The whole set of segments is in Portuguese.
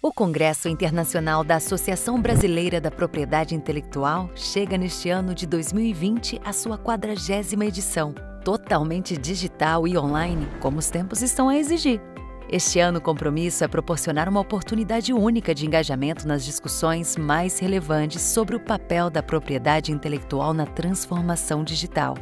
O Congresso Internacional da Associação Brasileira da Propriedade Intelectual chega neste ano de 2020 à sua 40ª edição, totalmente digital e online, como os tempos estão a exigir. Este ano o compromisso é proporcionar uma oportunidade única de engajamento nas discussões mais relevantes sobre o papel da propriedade intelectual na transformação digital.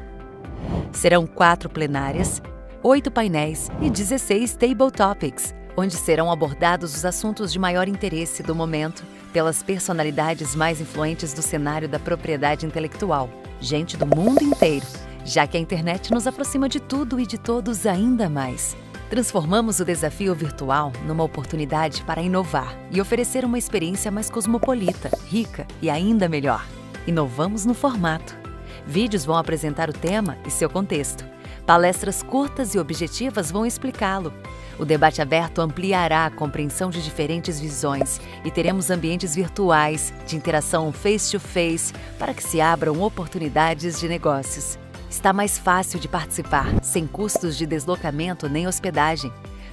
Serão 4 plenárias, 8 painéis e 16 table topics, onde serão abordados os assuntos de maior interesse do momento pelas personalidades mais influentes do cenário da propriedade intelectual, gente do mundo inteiro, já que a internet nos aproxima de tudo e de todos ainda mais. Transformamos o desafio virtual numa oportunidade para inovar e oferecer uma experiência mais cosmopolita, rica e ainda melhor. Inovamos no formato. Vídeos vão apresentar o tema e seu contexto. Palestras curtas e objetivas vão explicá-lo. O debate aberto ampliará a compreensão de diferentes visões e teremos ambientes virtuais de interação face-to-face para que se abram oportunidades de negócios. Está mais fácil de participar, sem custos de deslocamento nem hospedagem.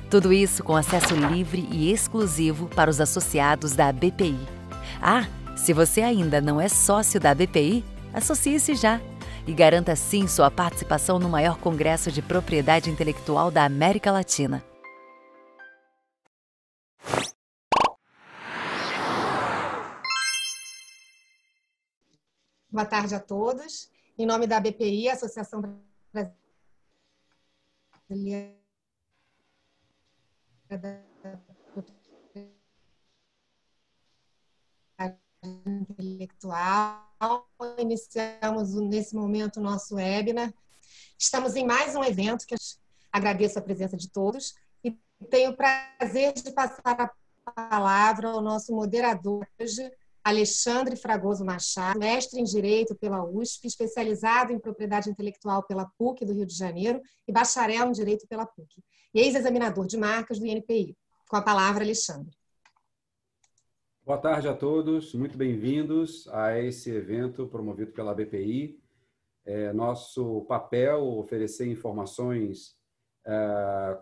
Tudo isso com acesso livre e exclusivo para os associados da BPI. Ah, se você ainda não é sócio da BPI, associe-se já e garanta assim sua participação no maior congresso de propriedade intelectual da América Latina. Boa tarde a todos. Em nome da BPI, Associação Brasileira da Propriedade Intelectual, iniciamos nesse momento o nosso webinar. Estamos em mais um evento que eu agradeço a presença de todos e tenho o prazer de passar a palavra ao nosso moderador hoje, Alexandre Fragoso Machado, mestre em Direito pela USP, especializado em Propriedade Intelectual pela PUC do Rio de Janeiro e bacharel em Direito pela PUC, e ex-examinador de marcas do INPI. Com a palavra, Alexandre. Boa tarde a todos, muito bem-vindos a esse evento promovido pela BPI. Nosso papel oferecer informações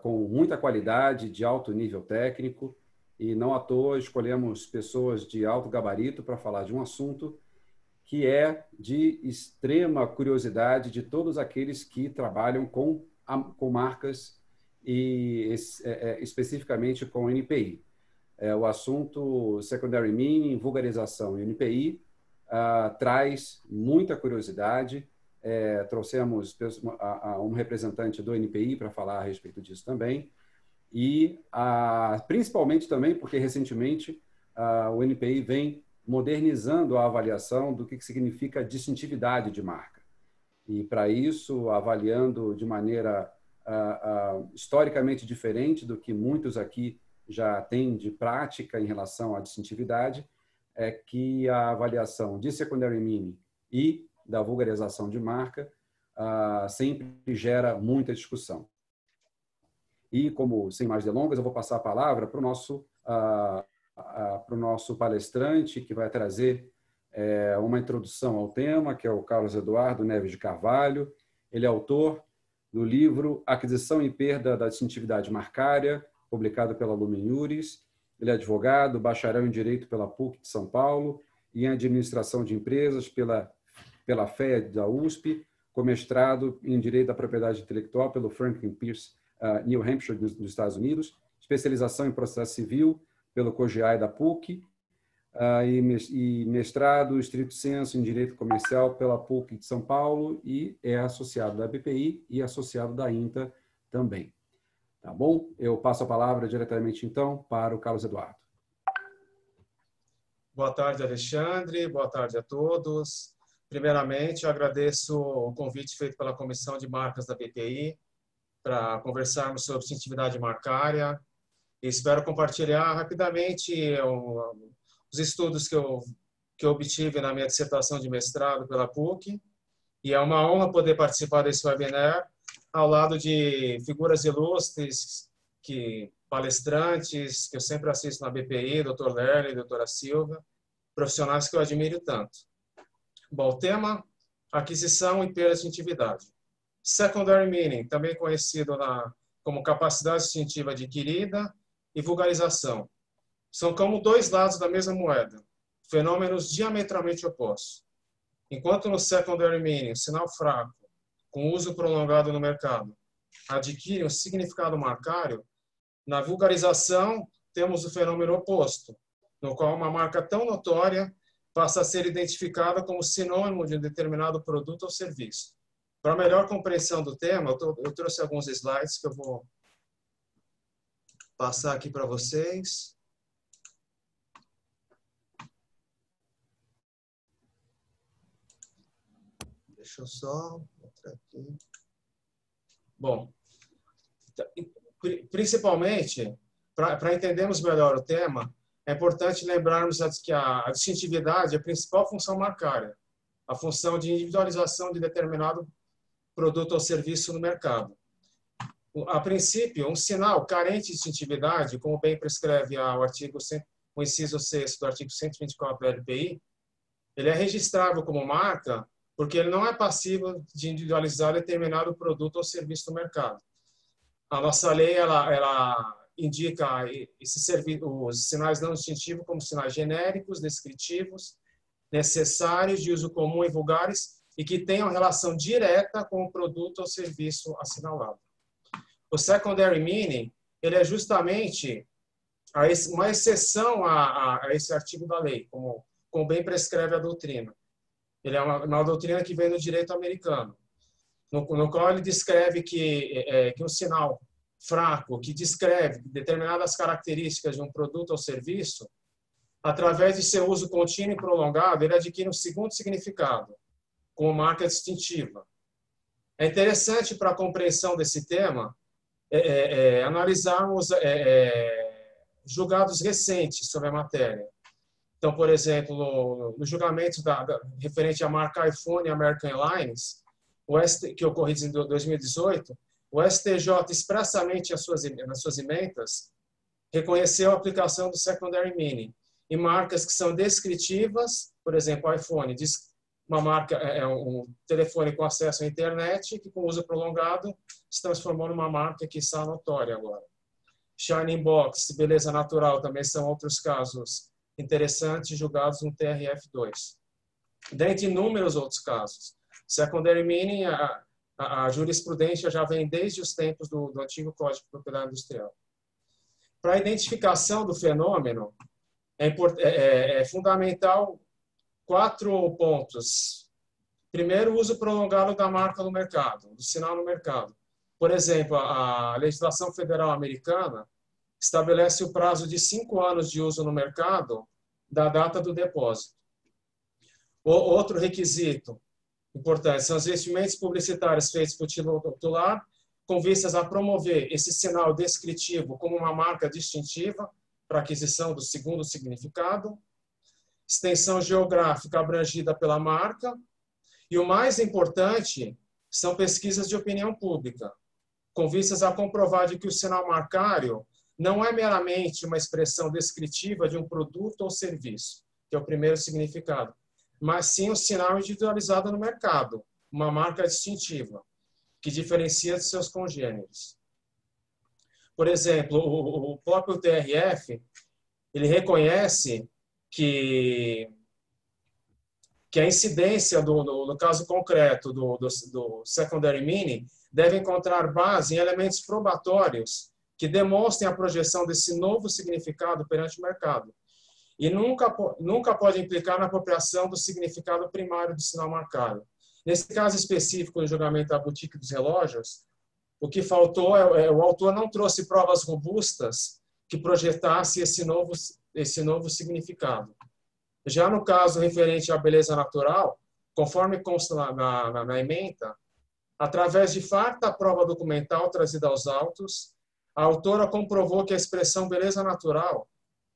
com muita qualidade, de alto nível técnico, e não à toa escolhemos pessoas de alto gabarito para falar de um assunto que é de extrema curiosidade de todos aqueles que trabalham com marcas e especificamente com NPI. O assunto Secondary Meaning, vulgarização e NPI traz muita curiosidade. Trouxemos um representante do NPI para falar a respeito disso também. E principalmente também porque recentemente o NPI vem modernizando a avaliação do que significa distintividade de marca. E para isso, avaliando de maneira historicamente diferente do que muitos aqui já têm de prática em relação à distintividade, é que a avaliação de secondary meaning e da vulgarização de marca sempre gera muita discussão. E, como sem mais delongas, eu vou passar a palavra para o nosso palestrante, que vai trazer uma introdução ao tema, que é o Carlos Eduardo Neves de Carvalho. Ele é autor do livro Aquisição e Perda da Distintividade Marcária, publicado pela Lumen Iuris. Ele é advogado, bacharel em Direito pela PUC de São Paulo e em Administração de Empresas pela FEA da USP, com mestrado em Direito da Propriedade Intelectual pelo Franklin Pierce New Hampshire, nos Estados Unidos, especialização em processo civil pelo COGEAI da PUC e mestrado estricto sensu em Direito Comercial pela PUC de São Paulo e é associado da BPI e associado da INTA também. Tá bom? Eu passo a palavra diretamente, então, para o Carlos Eduardo. Boa tarde, Alexandre. Boa tarde a todos. Primeiramente, eu agradeço o convite feito pela Comissão de Marcas da BPI para conversarmos sobre distintividade marcária. E espero compartilhar rapidamente os estudos que eu obtive na minha dissertação de mestrado pela PUC. E é uma honra poder participar desse webinar ao lado de figuras ilustres, palestrantes, que eu sempre assisto na BPI, Dr. Lerle, doutora Silva, profissionais que eu admiro tanto. Bom, o tema, aquisição e perda de distintividade. Secondary meaning, também conhecido como capacidade distintiva adquirida, e vulgarização. são como dois lados da mesma moeda, fenômenos diametralmente opostos. Enquanto no secondary meaning, o sinal fraco, com uso prolongado no mercado, adquire um significado marcário, na vulgarização temos o fenômeno oposto, no qual uma marca tão notória passa a ser identificada como sinônimo de um determinado produto ou serviço. Para melhor compreensão do tema, eu trouxe alguns slides que eu vou passar aqui para vocês. Deixa eu só mostrar aqui. Bom, principalmente, para entendermos melhor o tema, é importante lembrarmos que a distintividade é a principal função marcária, a função de individualização de determinado produto ou serviço no mercado. A princípio, um sinal carente de distintividade, como bem prescreve o inciso 6 do artigo 124 da LPI, ele é registrável como marca porque ele não é passível de individualizar determinado produto ou serviço no mercado. A nossa lei ela indica os sinais não distintivos como sinais genéricos, descritivos, necessários, de uso comum e vulgares, e que tenham relação direta com o produto ou serviço assinalado. O secondary meaning, ele é justamente uma exceção a esse artigo da lei, como bem prescreve a doutrina. Ele é uma doutrina que vem do direito americano, no qual ele descreve que um sinal fraco, que descreve determinadas características de um produto ou serviço, através de seu uso contínuo e prolongado, ele adquire um segundo significado, como marca distintiva. É interessante para a compreensão desse tema analisarmos julgados recentes sobre a matéria. Então, por exemplo, no julgamento referente à marca iPhone e American Airlines, que ocorreu em 2018, o STJ expressamente nas suas emendas reconheceu a aplicação do secondary meaning em marcas que são descritivas, por exemplo, o iPhone diz uma marca é um telefone com acesso à internet que com uso prolongado se transformou numa marca que está notória agora. Shining Box, beleza natural, também são outros casos interessantes julgados no TRF2. Dentre inúmeros outros casos. Secondary meaning, a jurisprudência já vem desde os tempos do antigo Código de Propriedade Industrial. Para a identificação do fenômeno, é fundamental 4 pontos. Primeiro, o uso prolongado da marca no mercado, do sinal no mercado. Por exemplo, a legislação federal americana estabelece o prazo de 5 anos de uso no mercado da data do depósito. Outro requisito importante são os investimentos publicitários feitos por titular com vistas a promover esse sinal descritivo como uma marca distintiva para aquisição do segundo significado, extensão geográfica abrangida pela marca e o mais importante são pesquisas de opinião pública, com vistas a comprovar de que o sinal marcário não é meramente uma expressão descritiva de um produto ou serviço, que é o primeiro significado, mas sim um sinal individualizado no mercado, uma marca distintiva, que diferencia de seus congêneres. Por exemplo, o próprio TRF, ele reconhece que a incidência, no caso concreto do secondary meaning, deve encontrar base em elementos probatórios que demonstrem a projeção desse novo significado perante o mercado. E nunca pode implicar na apropriação do significado primário do sinal marcário. Nesse caso específico, no julgamento da boutique dos relógios, o que faltou o autor não trouxe provas robustas que projetasse esse novo significado. Já no caso referente à beleza natural, conforme consta na ementa, através de farta prova documental trazida aos autos, a autora comprovou que a expressão beleza natural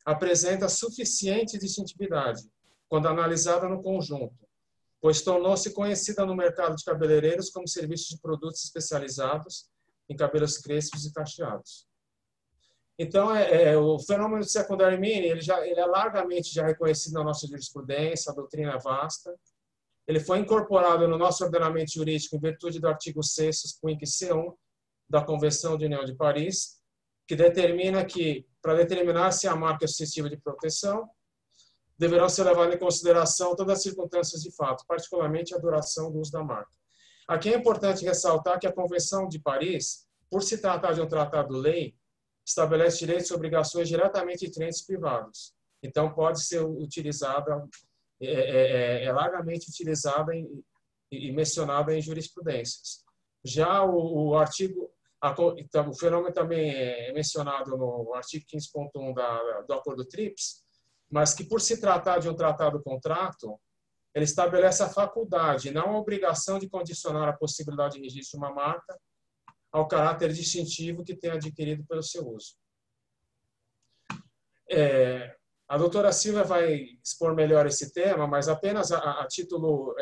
apresenta suficiente distintividade quando analisada no conjunto, pois tornou-se conhecida no mercado de cabeleireiros como serviço de produtos especializados em cabelos crespos e cacheados. Então, o fenômeno de secondary meaning ele é largamente já reconhecido na nossa jurisprudência, a doutrina é vasta. Ele foi incorporado no nosso ordenamento jurídico em virtude do artigo 6º, C1, da Convenção de União de Paris, que determina que para determinar se a marca é suscetível de proteção, deverão ser levadas em consideração todas as circunstâncias de fato, particularmente a duração do uso da marca. Aqui é importante ressaltar que a Convenção de Paris, por se tratar de um tratado-lei, estabelece direitos e obrigações diretamente entre entes privados. Então, pode ser utilizada, largamente utilizada e mencionada em jurisprudências. Já o artigo, o fenômeno também é mencionado no artigo 15.1 do Acordo TRIPS, mas que, por se tratar de um tratado-contrato, ele estabelece a faculdade, não a obrigação de condicionar a possibilidade de registro de uma marca ao caráter distintivo que tem adquirido pelo seu uso. A doutora Silvia vai expor melhor esse tema, mas apenas a título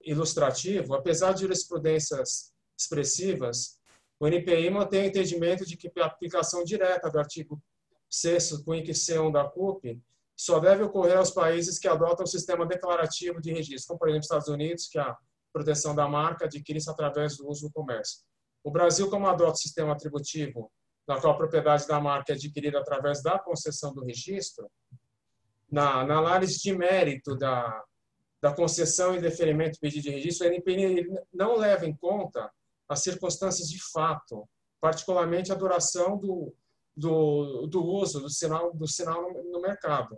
ilustrativo, apesar de jurisprudências expressivas, o NPI mantém o entendimento de que a aplicação direta do artigo 6º, Quinque C1 da CUP, só deve ocorrer aos países que adotam o sistema declarativo de registro, como, por exemplo, Estados Unidos, que a proteção da marca adquire-se através do uso do comércio. O Brasil, como adota o sistema atributivo, na qual a propriedade da marca é adquirida através da concessão do registro, na análise de mérito da concessão e deferimento do pedido de registro, o NPI não leva em conta as circunstâncias de fato, particularmente a duração do uso do sinal no mercado.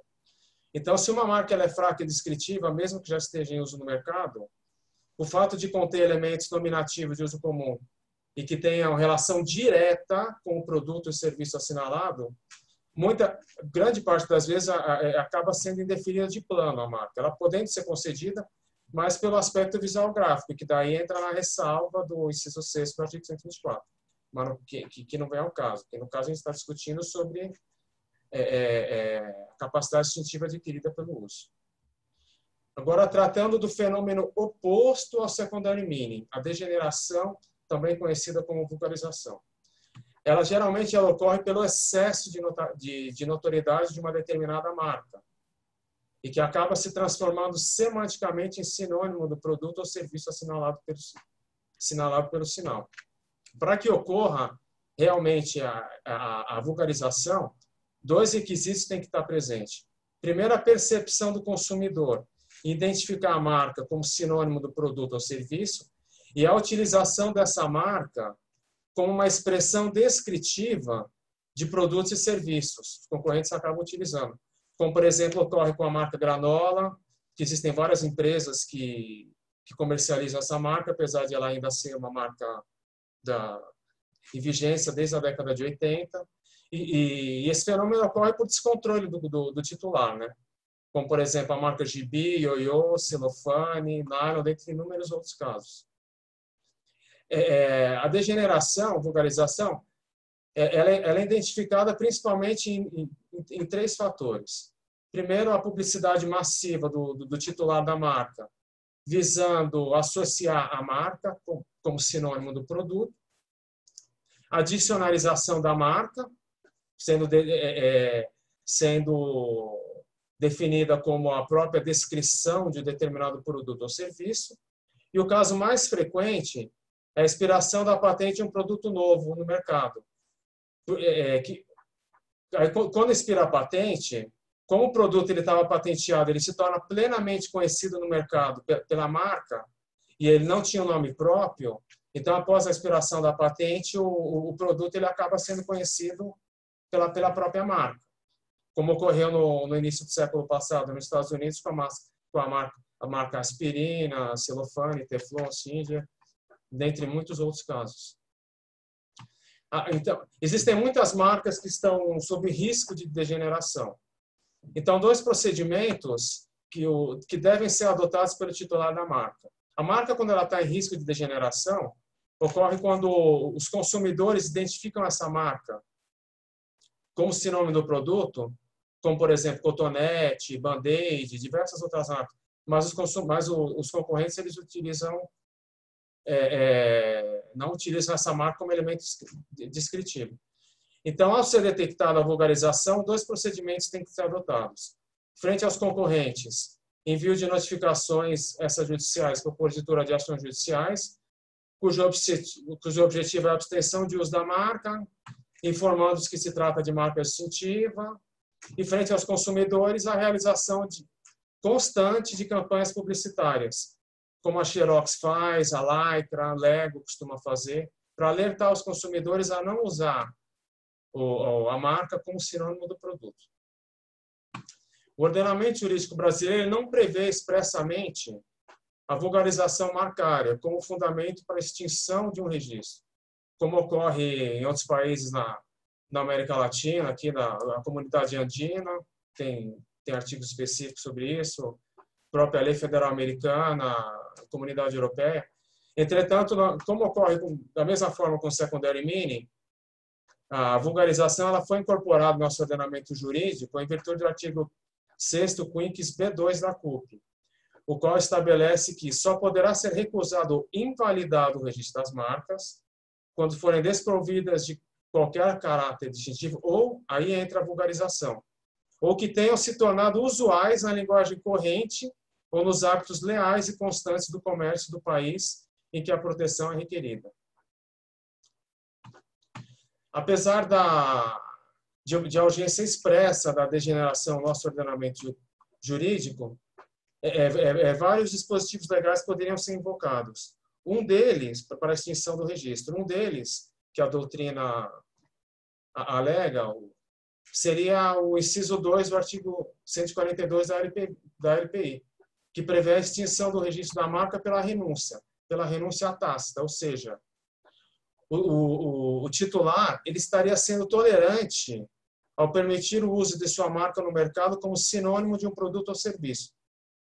Então, se uma marca ela é fraca e descritiva, mesmo que já esteja em uso no mercado, o fato de conter elementos nominativos de uso comum e que tenham relação direta com o produto e serviço assinalado, grande parte das vezes acaba sendo indeferida de plano a marca. Ela podendo ser concedida, mas pelo aspecto visual gráfico, que daí entra na ressalva do inciso 6 do artigo 124, mas que não vem ao caso. Porque no caso a gente está discutindo sobre a capacidade distintiva adquirida pelo uso. Agora, tratando do fenômeno oposto ao secondary meaning, a degeneração, também conhecida como vulgarização. Ela geralmente ocorre pelo excesso de notoriedade de uma determinada marca e que acaba se transformando semanticamente em sinônimo do produto ou serviço assinalado pelo sinal. Para que ocorra realmente a vulgarização, dois requisitos têm que estar presentes. Primeiro, a percepção do consumidor, identificar a marca como sinônimo do produto ou serviço, e a utilização dessa marca como uma expressão descritiva de produtos e serviços. Os concorrentes acabam utilizando. Como, por exemplo, ocorre com a marca Granola, que existem várias empresas que comercializam essa marca, apesar de ela ainda ser uma marca em vigência desde a década de 80. E esse fenômeno ocorre por descontrole do titular, né? Como, por exemplo, a marca Gibi, Ioiô, Celofane, Nylon, dentre inúmeros outros casos. A degeneração, a vulgarização, ela é identificada principalmente em três fatores. Primeiro, a publicidade massiva do titular da marca, visando associar a marca como sinônimo do produto. A dicionarização da marca, sendo definida como a própria descrição de determinado produto ou serviço. E o caso mais frequente é a expiração da patente de um produto novo no mercado. Quando expira a patente, como o produto estava patenteado, ele se torna plenamente conhecido no mercado pela marca e ele não tinha um nome próprio, então, após a expiração da patente, o produto ele acaba sendo conhecido pela própria marca, como ocorreu no início do século passado nos Estados Unidos com a marca Aspirina, Celofane, Teflon, Singer, dentre muitos outros casos. Então, existem muitas marcas que estão sob risco de degeneração. Então, dois procedimentos que devem ser adotados pelo titular da marca. A marca, quando ela está em risco de degeneração, ocorre quando os consumidores identificam essa marca como sinônimo do produto, como, por exemplo, Cotonete, Band-Aid, diversas outras marcas. Mas os concorrentes eles não utilizam essa marca como elemento descritivo. Então, ao ser detectada a vulgarização, dois procedimentos têm que ser adotados. Frente aos concorrentes, envio de notificações extrajudiciais por cobertura de ações judiciais, cujo objetivo é a abstenção de uso da marca, informando que se trata de marca distintiva, e frente aos consumidores, a realização constante de campanhas publicitárias, como a Xerox faz, a Lycra, a Lego costuma fazer, para alertar os consumidores a não usar a marca como sinônimo do produto. O ordenamento jurídico brasileiro não prevê expressamente a vulgarização marcária como fundamento para a extinção de um registro, como ocorre em outros países na América Latina, aqui na comunidade andina, tem artigos específicos sobre isso, a própria lei federal americana, a comunidade europeia. Entretanto, como ocorre da mesma forma com o secondary meaning, a vulgarização ela foi incorporada no nosso ordenamento jurídico em virtude do artigo 6º Quinquis B2 da CUP, o qual estabelece que só poderá ser recusado ou invalidado o registro das marcas quando forem desprovidas de qualquer caráter distintivo, ou aí entra a vulgarização, ou que tenham se tornado usuais na linguagem corrente ou nos hábitos leais e constantes do comércio do país em que a proteção é requerida. Apesar de urgência expressa da degeneração do nosso ordenamento jurídico, vários dispositivos legais poderiam ser invocados. Um deles, para a extinção do registro, um deles, que a doutrina alega, seria o inciso 2 do artigo 142 da LPI, que prevê a extinção do registro da marca pela renúncia tácita, ou seja, o titular ele estaria sendo tolerante ao permitir o uso de sua marca no mercado como sinônimo de um produto ou serviço,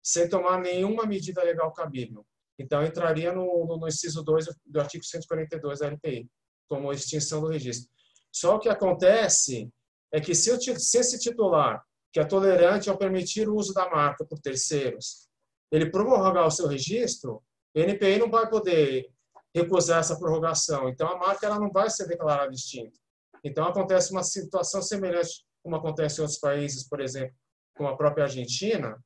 sem tomar nenhuma medida legal cabível. Então, entraria no inciso 2 do artigo 142 da LPI, como extinção do registro. Só o que acontece é que se esse titular, que é tolerante ao permitir o uso da marca por terceiros, ele prorrogar o seu registro, o NPI não vai poder recusar essa prorrogação. Então, a marca ela não vai ser declarada extinta. Então, acontece uma situação semelhante como acontece em outros países, por exemplo, como a própria Argentina.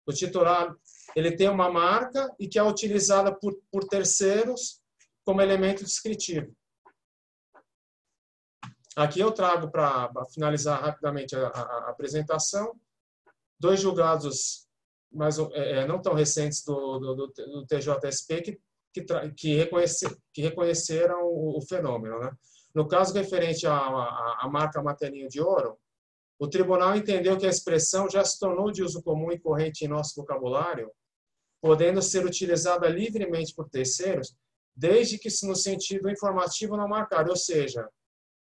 O titular ele tem uma marca e que é utilizada por terceiros como elemento descritivo. Aqui eu trago, para finalizar rapidamente a apresentação, 2 julgados não tão recentes do TJSP que reconheceram o fenômeno, né? No caso referente à marca Martelinho de Ouro, o tribunal entendeu que a expressão já se tornou de uso comum e corrente em nosso vocabulário, podendo ser utilizada livremente por terceiros, desde que no sentido informativo não marcado, ou seja,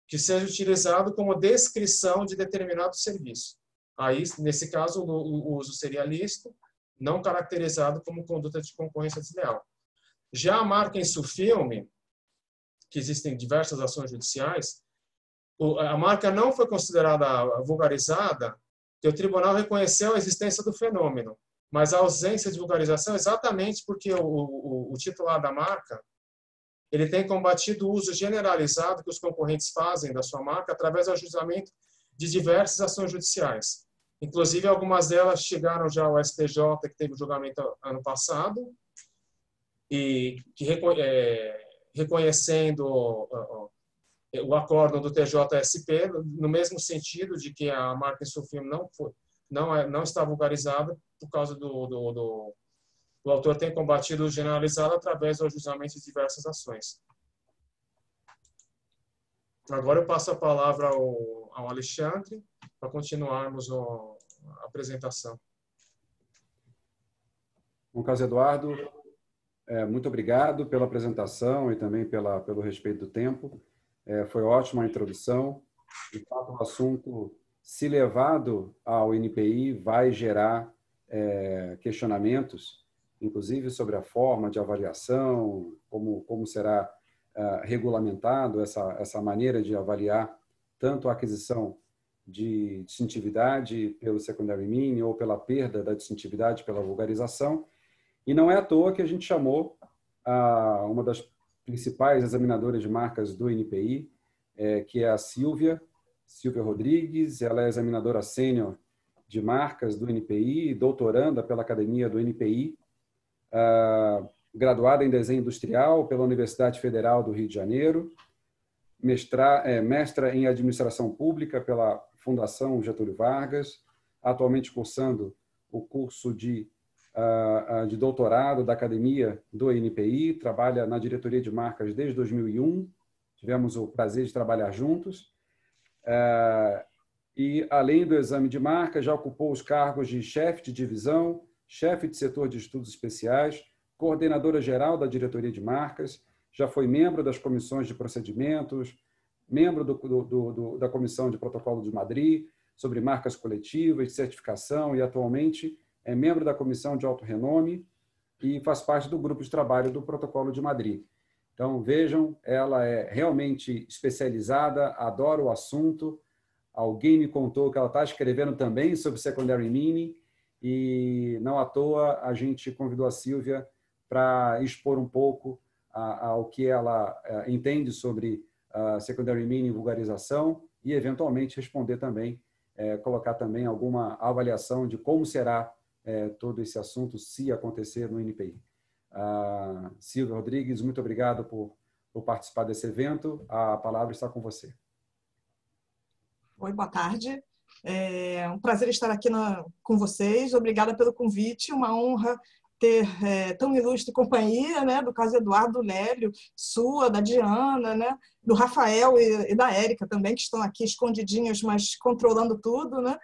que seja utilizado como descrição de determinado serviço. Aí, nesse caso, o uso seria lícito, não caracterizado como conduta de concorrência desleal. Já a marca Insufilme, que existem diversas ações judiciais, a marca não foi considerada vulgarizada, porque o tribunal reconheceu a existência do fenômeno, mas a ausência de vulgarização exatamente porque o titular da marca ele tem combatido o uso generalizado que os concorrentes fazem da sua marca através do ajuizamento de diversas ações judiciais. Inclusive, algumas delas chegaram já ao STJ, que teve o julgamento ano passado, e que reconhecendo o acórdão do TJSP, no mesmo sentido de que a marca Insufilme não está vulgarizada por causa o autor tem combatido o generalizado através do ajuizamento de diversas ações. Agora eu passo a palavra ao Alexandre para continuarmos a apresentação. Bom, Carlos Eduardo, muito obrigado pela apresentação e também pelo respeito do tempo. Foi ótima a introdução. De fato, o assunto, se levado ao NPI, vai gerar questionamentos, inclusive sobre a forma de avaliação, como será regulamentado essa maneira de avaliar tanto a aquisição de distintividade pelo secondary meaning ou pela perda da distintividade pela vulgarização. E não é à toa que a gente chamou uma das principais examinadoras de marcas do NPI, que é a Silvia Rodrigues. Ela é examinadora sênior de marcas do NPI, doutoranda pela Academia do NPI, graduada em Desenho Industrial pela Universidade Federal do Rio de Janeiro mestra em Administração Pública pela Fundação Getúlio Vargas, atualmente cursando o curso de doutorado da Academia do INPI, trabalha na diretoria de marcas desde 2001, tivemos o prazer de trabalhar juntos. E, além do exame de marca, já ocupou os cargos de chefe de divisão, chefe de setor de estudos especiais, coordenadora geral da diretoria de marcas, já foi membro das comissões de procedimentos, membro da Comissão de Protocolo de Madrid, sobre marcas coletivas, de certificação, e atualmente é membro da Comissão de Alto Renome e faz parte do grupo de trabalho do Protocolo de Madrid. Então, vejam, ela é realmente especializada, adora o assunto. Alguém me contou que ela está escrevendo também sobre secondary meaning, e não à toa a gente convidou a Sílvia para expor um pouco ao que ela entende sobre secondary meaning, vulgarização, e eventualmente responder também, colocar também alguma avaliação de como será todo esse assunto se acontecer no INPI. Sílvia Rodrigues, muito obrigado por participar desse evento. A palavra está com você. Oi, boa tarde. É um prazer estar aqui com vocês. Obrigada pelo convite. Uma honra ter tão ilustre companhia, né, do caso Eduardo Lélio, sua, da Diana, né, do Rafael e da Érica também, que estão aqui escondidinhos, mas controlando tudo, né.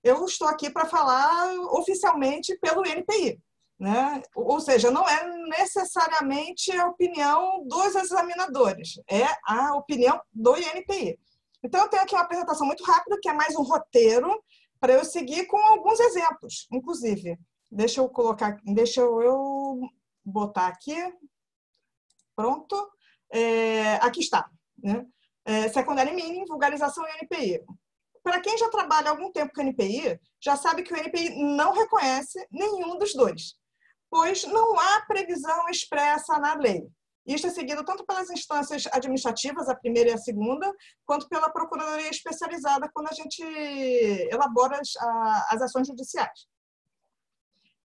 Eu estou aqui para falar oficialmente pelo INPI, né? Ou seja, não é necessariamente a opinião dos examinadores, é a opinião do INPI. Então, eu tenho aqui uma apresentação muito rápida, que é mais um roteiro, para eu seguir com alguns exemplos, inclusive. Deixa eu botar aqui. Pronto. Aqui está, né? Secondary meaning, vulgarização e INPI. Para quem já trabalha há algum tempo com o INPI, já sabe que o INPI não reconhece nenhum dos dois, pois não há previsão expressa na lei. Isto é seguido tanto pelas instâncias administrativas, a primeira e a segunda, quanto pela Procuradoria Especializada, quando a gente elabora as ações judiciais.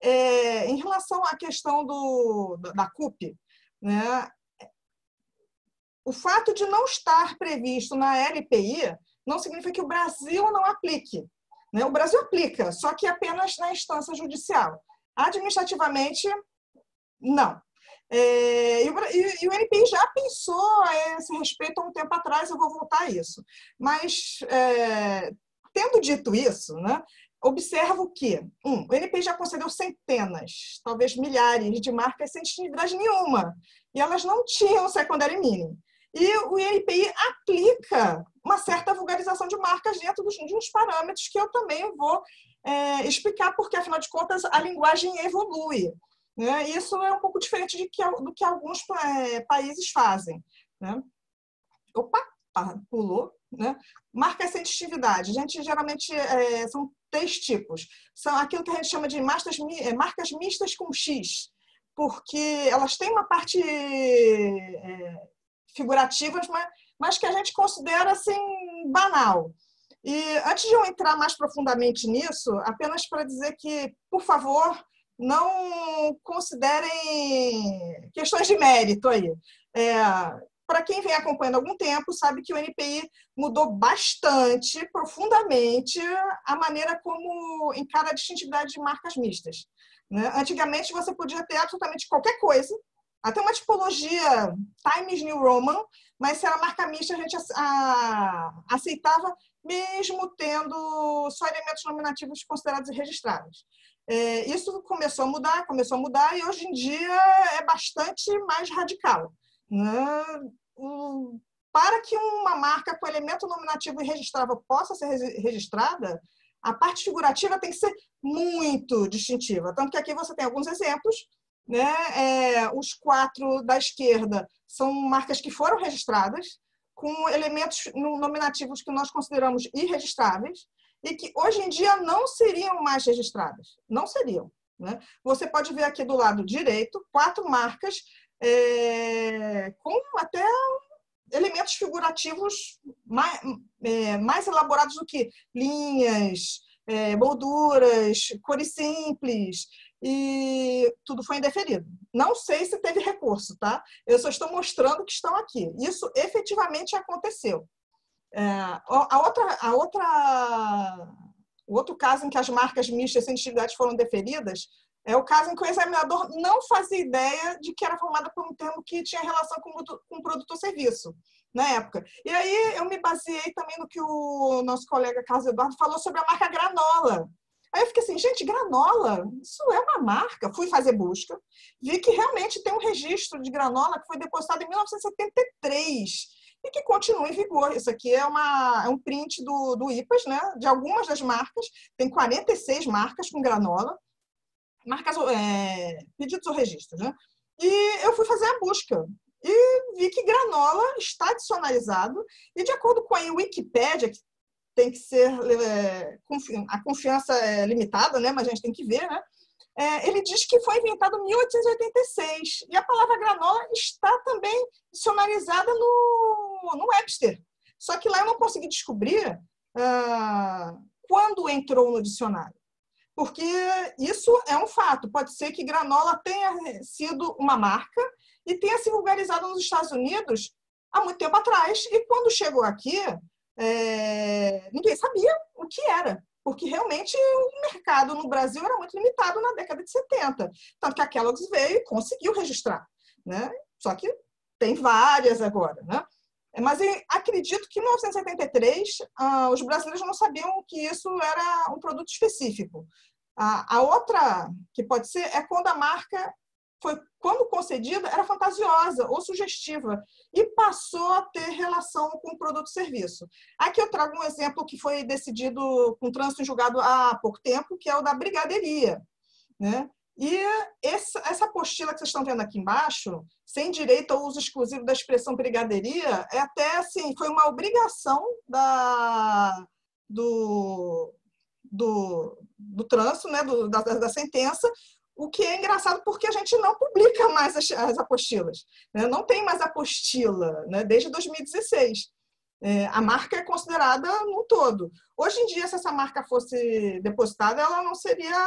Em relação à questão da CUP, né, o fato de não estar previsto na LPI não significa que o Brasil não aplique, né? O Brasil aplica, só que apenas na instância judicial. Administrativamente, não. E o INPI já pensou a esse respeito há um tempo atrás, eu vou voltar a isso. Mas, tendo dito isso, né, observo que, o INPI já concedeu centenas, talvez milhares de marcas sem distintividade nenhuma, e elas não tinham secondary meaning. E o INPI aplica uma certa vulgarização de marcas dentro de uns parâmetros que eu também vou explicar, porque, afinal de contas, a linguagem evolui. Né? Isso é um pouco diferente do que alguns países fazem. Né? Opa, pulou. Né? Marcas sem distintividade. A gente geralmente são 3 tipos. São aquilo que a gente chama de marcas mistas com X, porque elas têm uma parte figurativa, mas que a gente considera assim banal. E antes de eu entrar mais profundamente nisso, apenas para dizer que, por favor, não considerem questões de mérito aí. Para quem vem acompanhando há algum tempo, sabe que o INPI mudou bastante, profundamente, a maneira como encara a distintividade de marcas mistas. Né? Antigamente, você podia ter absolutamente qualquer coisa, até uma tipologia Times New Roman, mas se era marca mista, a gente aceitava, mesmo tendo só elementos nominativos considerados irregistráveis. Isso começou a mudar, e hoje em dia é bastante mais radical. Né? Para que uma marca com elemento nominativo irregistrável possa ser registrada, a parte figurativa tem que ser muito distintiva. Tanto que aqui você tem alguns exemplos. Né? Os 4 da esquerda são marcas que foram registradas, com elementos nominativos que nós consideramos irregistráveis, e que hoje em dia não seriam mais registradas. Não seriam. Né? Você pode ver aqui do lado direito 4 marcas com até elementos figurativos mais elaborados do que linhas, molduras, cores simples. e tudo foi indeferido. Não sei se teve recurso, tá? Eu só estou mostrando que estão aqui. Isso efetivamente aconteceu. O outro caso em que as marcas mistas sem distintividade foram deferidas é o caso em que o examinador não fazia ideia de que era formada por um termo que tinha relação com produto ou serviço, na época. E aí eu me baseei também no que o nosso colega Carlos Eduardo falou sobre a marca Granola. Aí eu fiquei assim, gente, Granola, isso é uma marca. Fui fazer busca, vi que realmente tem um registro de Granola que foi depositado em 1973 e que continua em vigor. Isso aqui é um print do IPAS, né, de algumas das marcas. Tem 46 marcas com Granola, marcas, pedidos ou registros, né? E eu fui fazer a busca e vi que Granola está adicionalizado e, de acordo com a Wikipédia, que tem que ser, a confiança é limitada, né? Mas a gente tem que ver, né? Ele diz que foi inventado em 1886 e a palavra granola está também dicionarizada no Webster. Só que lá eu não consegui descobrir quando entrou no dicionário. Porque isso é um fato. Pode ser que granola tenha sido uma marca e tenha se vulgarizado nos Estados Unidos há muito tempo atrás. E quando chegou aqui, ninguém sabia o que era. Porque realmente o mercado no Brasil era muito limitado na década de 70. Tanto que a Kellogg's veio e conseguiu registrar, né? Só que tem várias agora, né? Mas eu acredito que em 1973 os brasileiros não sabiam que isso era um produto específico. A outra que pode ser é quando a marca quando concedida, era fantasiosa ou sugestiva e passou a ter relação com o produto e serviço. Aqui eu trago um exemplo que foi decidido com trânsito em julgado há pouco tempo, que é o da brigadeiria, né? E essa apostila que vocês estão vendo aqui embaixo, sem direito ao uso exclusivo da expressão brigadeiria, até assim, foi uma obrigação do trânsito, né, da sentença, o que é engraçado porque a gente não publica mais as apostilas, né? Não tem mais apostila, né, desde 2016. A marca é considerada no todo. Hoje em dia, se essa marca fosse depositada, ela não seria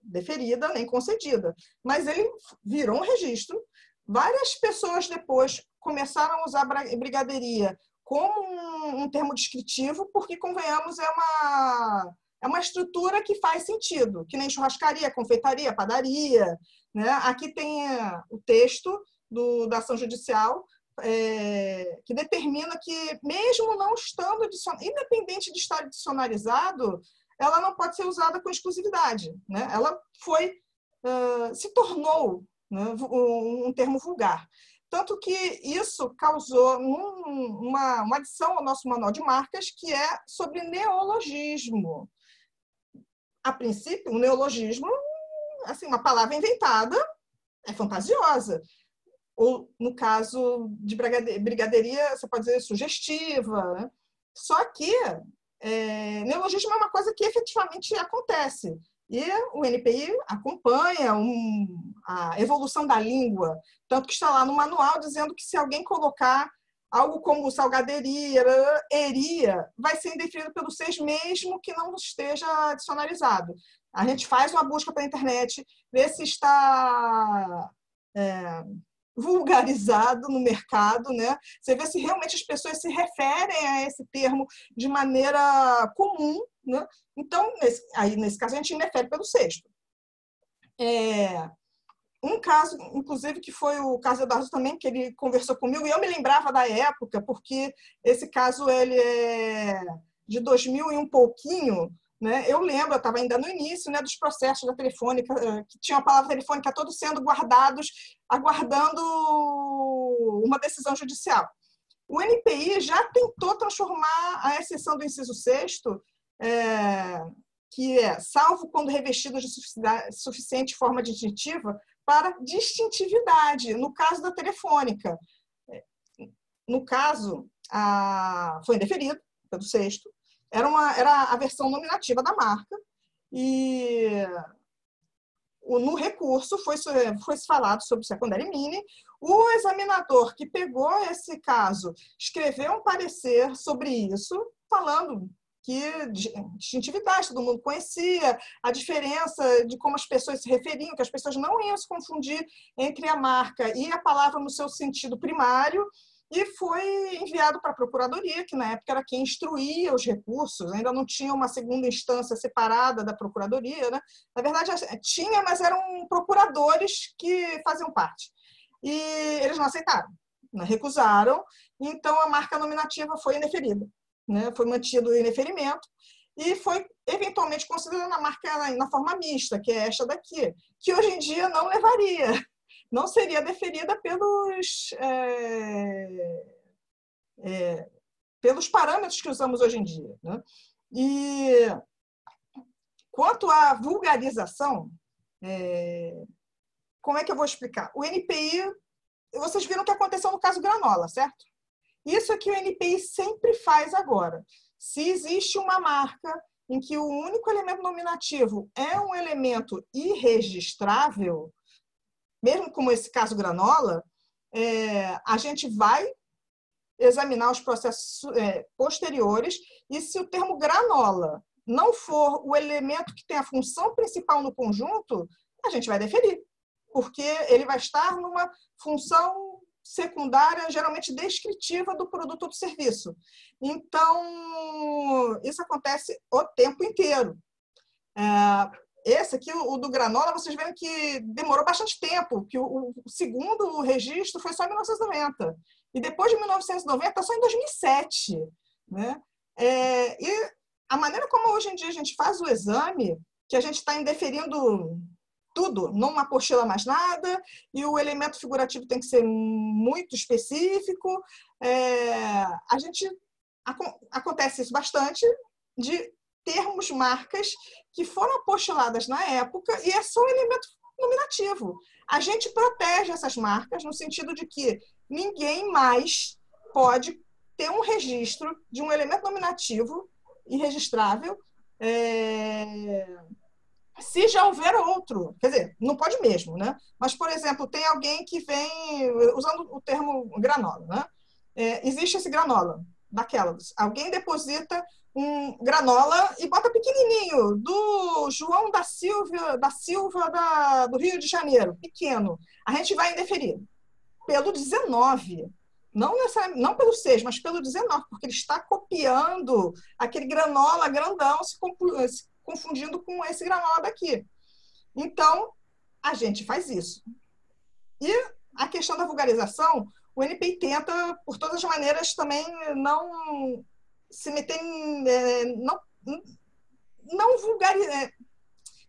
deferida nem concedida, mas ele virou um registro. Várias pessoas depois começaram a usar brigadeiria como um termo descritivo, porque, convenhamos, é uma estrutura que faz sentido, que nem churrascaria, confeitaria, padaria, né? Aqui tem o texto da ação judicial que determina que, mesmo não estando independente de estar dicionarizado, ela não pode ser usada com exclusividade, né? Ela se tornou, né, um termo vulgar. Tanto que isso causou uma adição ao nosso manual de marcas, que é sobre neologismo. A princípio, o neologismo, assim, uma palavra inventada, é fantasiosa. Ou, no caso de brigadeiria, você pode dizer sugestiva, né? Só que neologismo é uma coisa que efetivamente acontece. E o NPI acompanha a evolução da língua, tanto que está lá no manual dizendo que se alguém colocar algo como salgaderia, eria, vai ser indeferido pelo SES mesmo que não esteja dicionarizado. A gente faz uma busca pela internet, vê se está vulgarizado no mercado, né? Você vê se realmente as pessoas se referem a esse termo de maneira comum, né? Então, nesse caso, a gente indefere pelo sexto. Um caso, inclusive, que foi o caso Eduardo também, que ele conversou comigo, e eu me lembrava da época, porque esse caso ele é de 2000 e um pouquinho, né? Eu lembro, eu estava ainda no início, né, dos processos da Telefônica, que tinha a palavra telefônica todos sendo guardados, aguardando uma decisão judicial. O NPI já tentou transformar a exceção do inciso 6º, que é salvo quando revestido de suficiente forma distintiva, para distintividade, no caso da Telefônica. No caso, foi indeferido pelo 6º, era a versão nominativa da marca, e no recurso foi falado sobre o secundário mini. O examinador que pegou esse caso escreveu um parecer sobre isso, falando que distintividade, todo mundo conhecia, a diferença de como as pessoas se referiam, que as pessoas não iam se confundir entre a marca e a palavra no seu sentido primário, e foi enviado para a Procuradoria, que na época era quem instruía os recursos, ainda não tinha uma segunda instância separada da Procuradoria, né? Na verdade, tinha, mas eram procuradores que faziam parte. E eles não aceitaram, né? Recusaram, então a marca nominativa foi ineferida, né? Foi mantido o ineferimento e foi eventualmente considerada a marca na forma mista, que é esta daqui, que hoje em dia não levaria, não seria deferida pelos parâmetros que usamos hoje em dia, né? E quanto à vulgarização, como é que eu vou explicar? O NPI, vocês viram o que aconteceu no caso Granola, certo? Isso é que o NPI sempre faz agora. Se existe uma marca em que o único elemento nominativo é um elemento irregistrável, mesmo como esse caso Granola, a gente vai examinar os processos posteriores e se o termo granola não for o elemento que tem a função principal no conjunto, a gente vai deferir, porque ele vai estar numa função secundária, geralmente descritiva do produto ou do serviço. Então, isso acontece o tempo inteiro. Esse aqui, o do Granola, vocês veem que demorou bastante tempo, que o segundo registro foi só em 1990. E depois de 1990, só em 2007. Né? E a maneira como hoje em dia a gente faz o exame, que a gente está indeferindo tudo, não apostila mais nada, e o elemento figurativo tem que ser muito específico, acontece isso bastante, de termos marcas que foram apostiladas na época e é só um elemento nominativo. A gente protege essas marcas no sentido de que ninguém mais pode ter um registro de um elemento nominativo irregistrável se já houver outro. Quer dizer, não pode mesmo, né? Mas, por exemplo, tem alguém que vem, usando o termo granola, né? Existe esse granola da Kellogg's. Alguém deposita um granola e bota pequenininho, do João da Silva do Rio de Janeiro, pequeno. A gente vai indeferir pelo 19, não pelo 6, mas pelo 19, porque ele está copiando aquele granola grandão, se confundindo com esse granola daqui. Então, a gente faz isso. E a questão da vulgarização, o NPI tenta, por todas as maneiras, também não se meter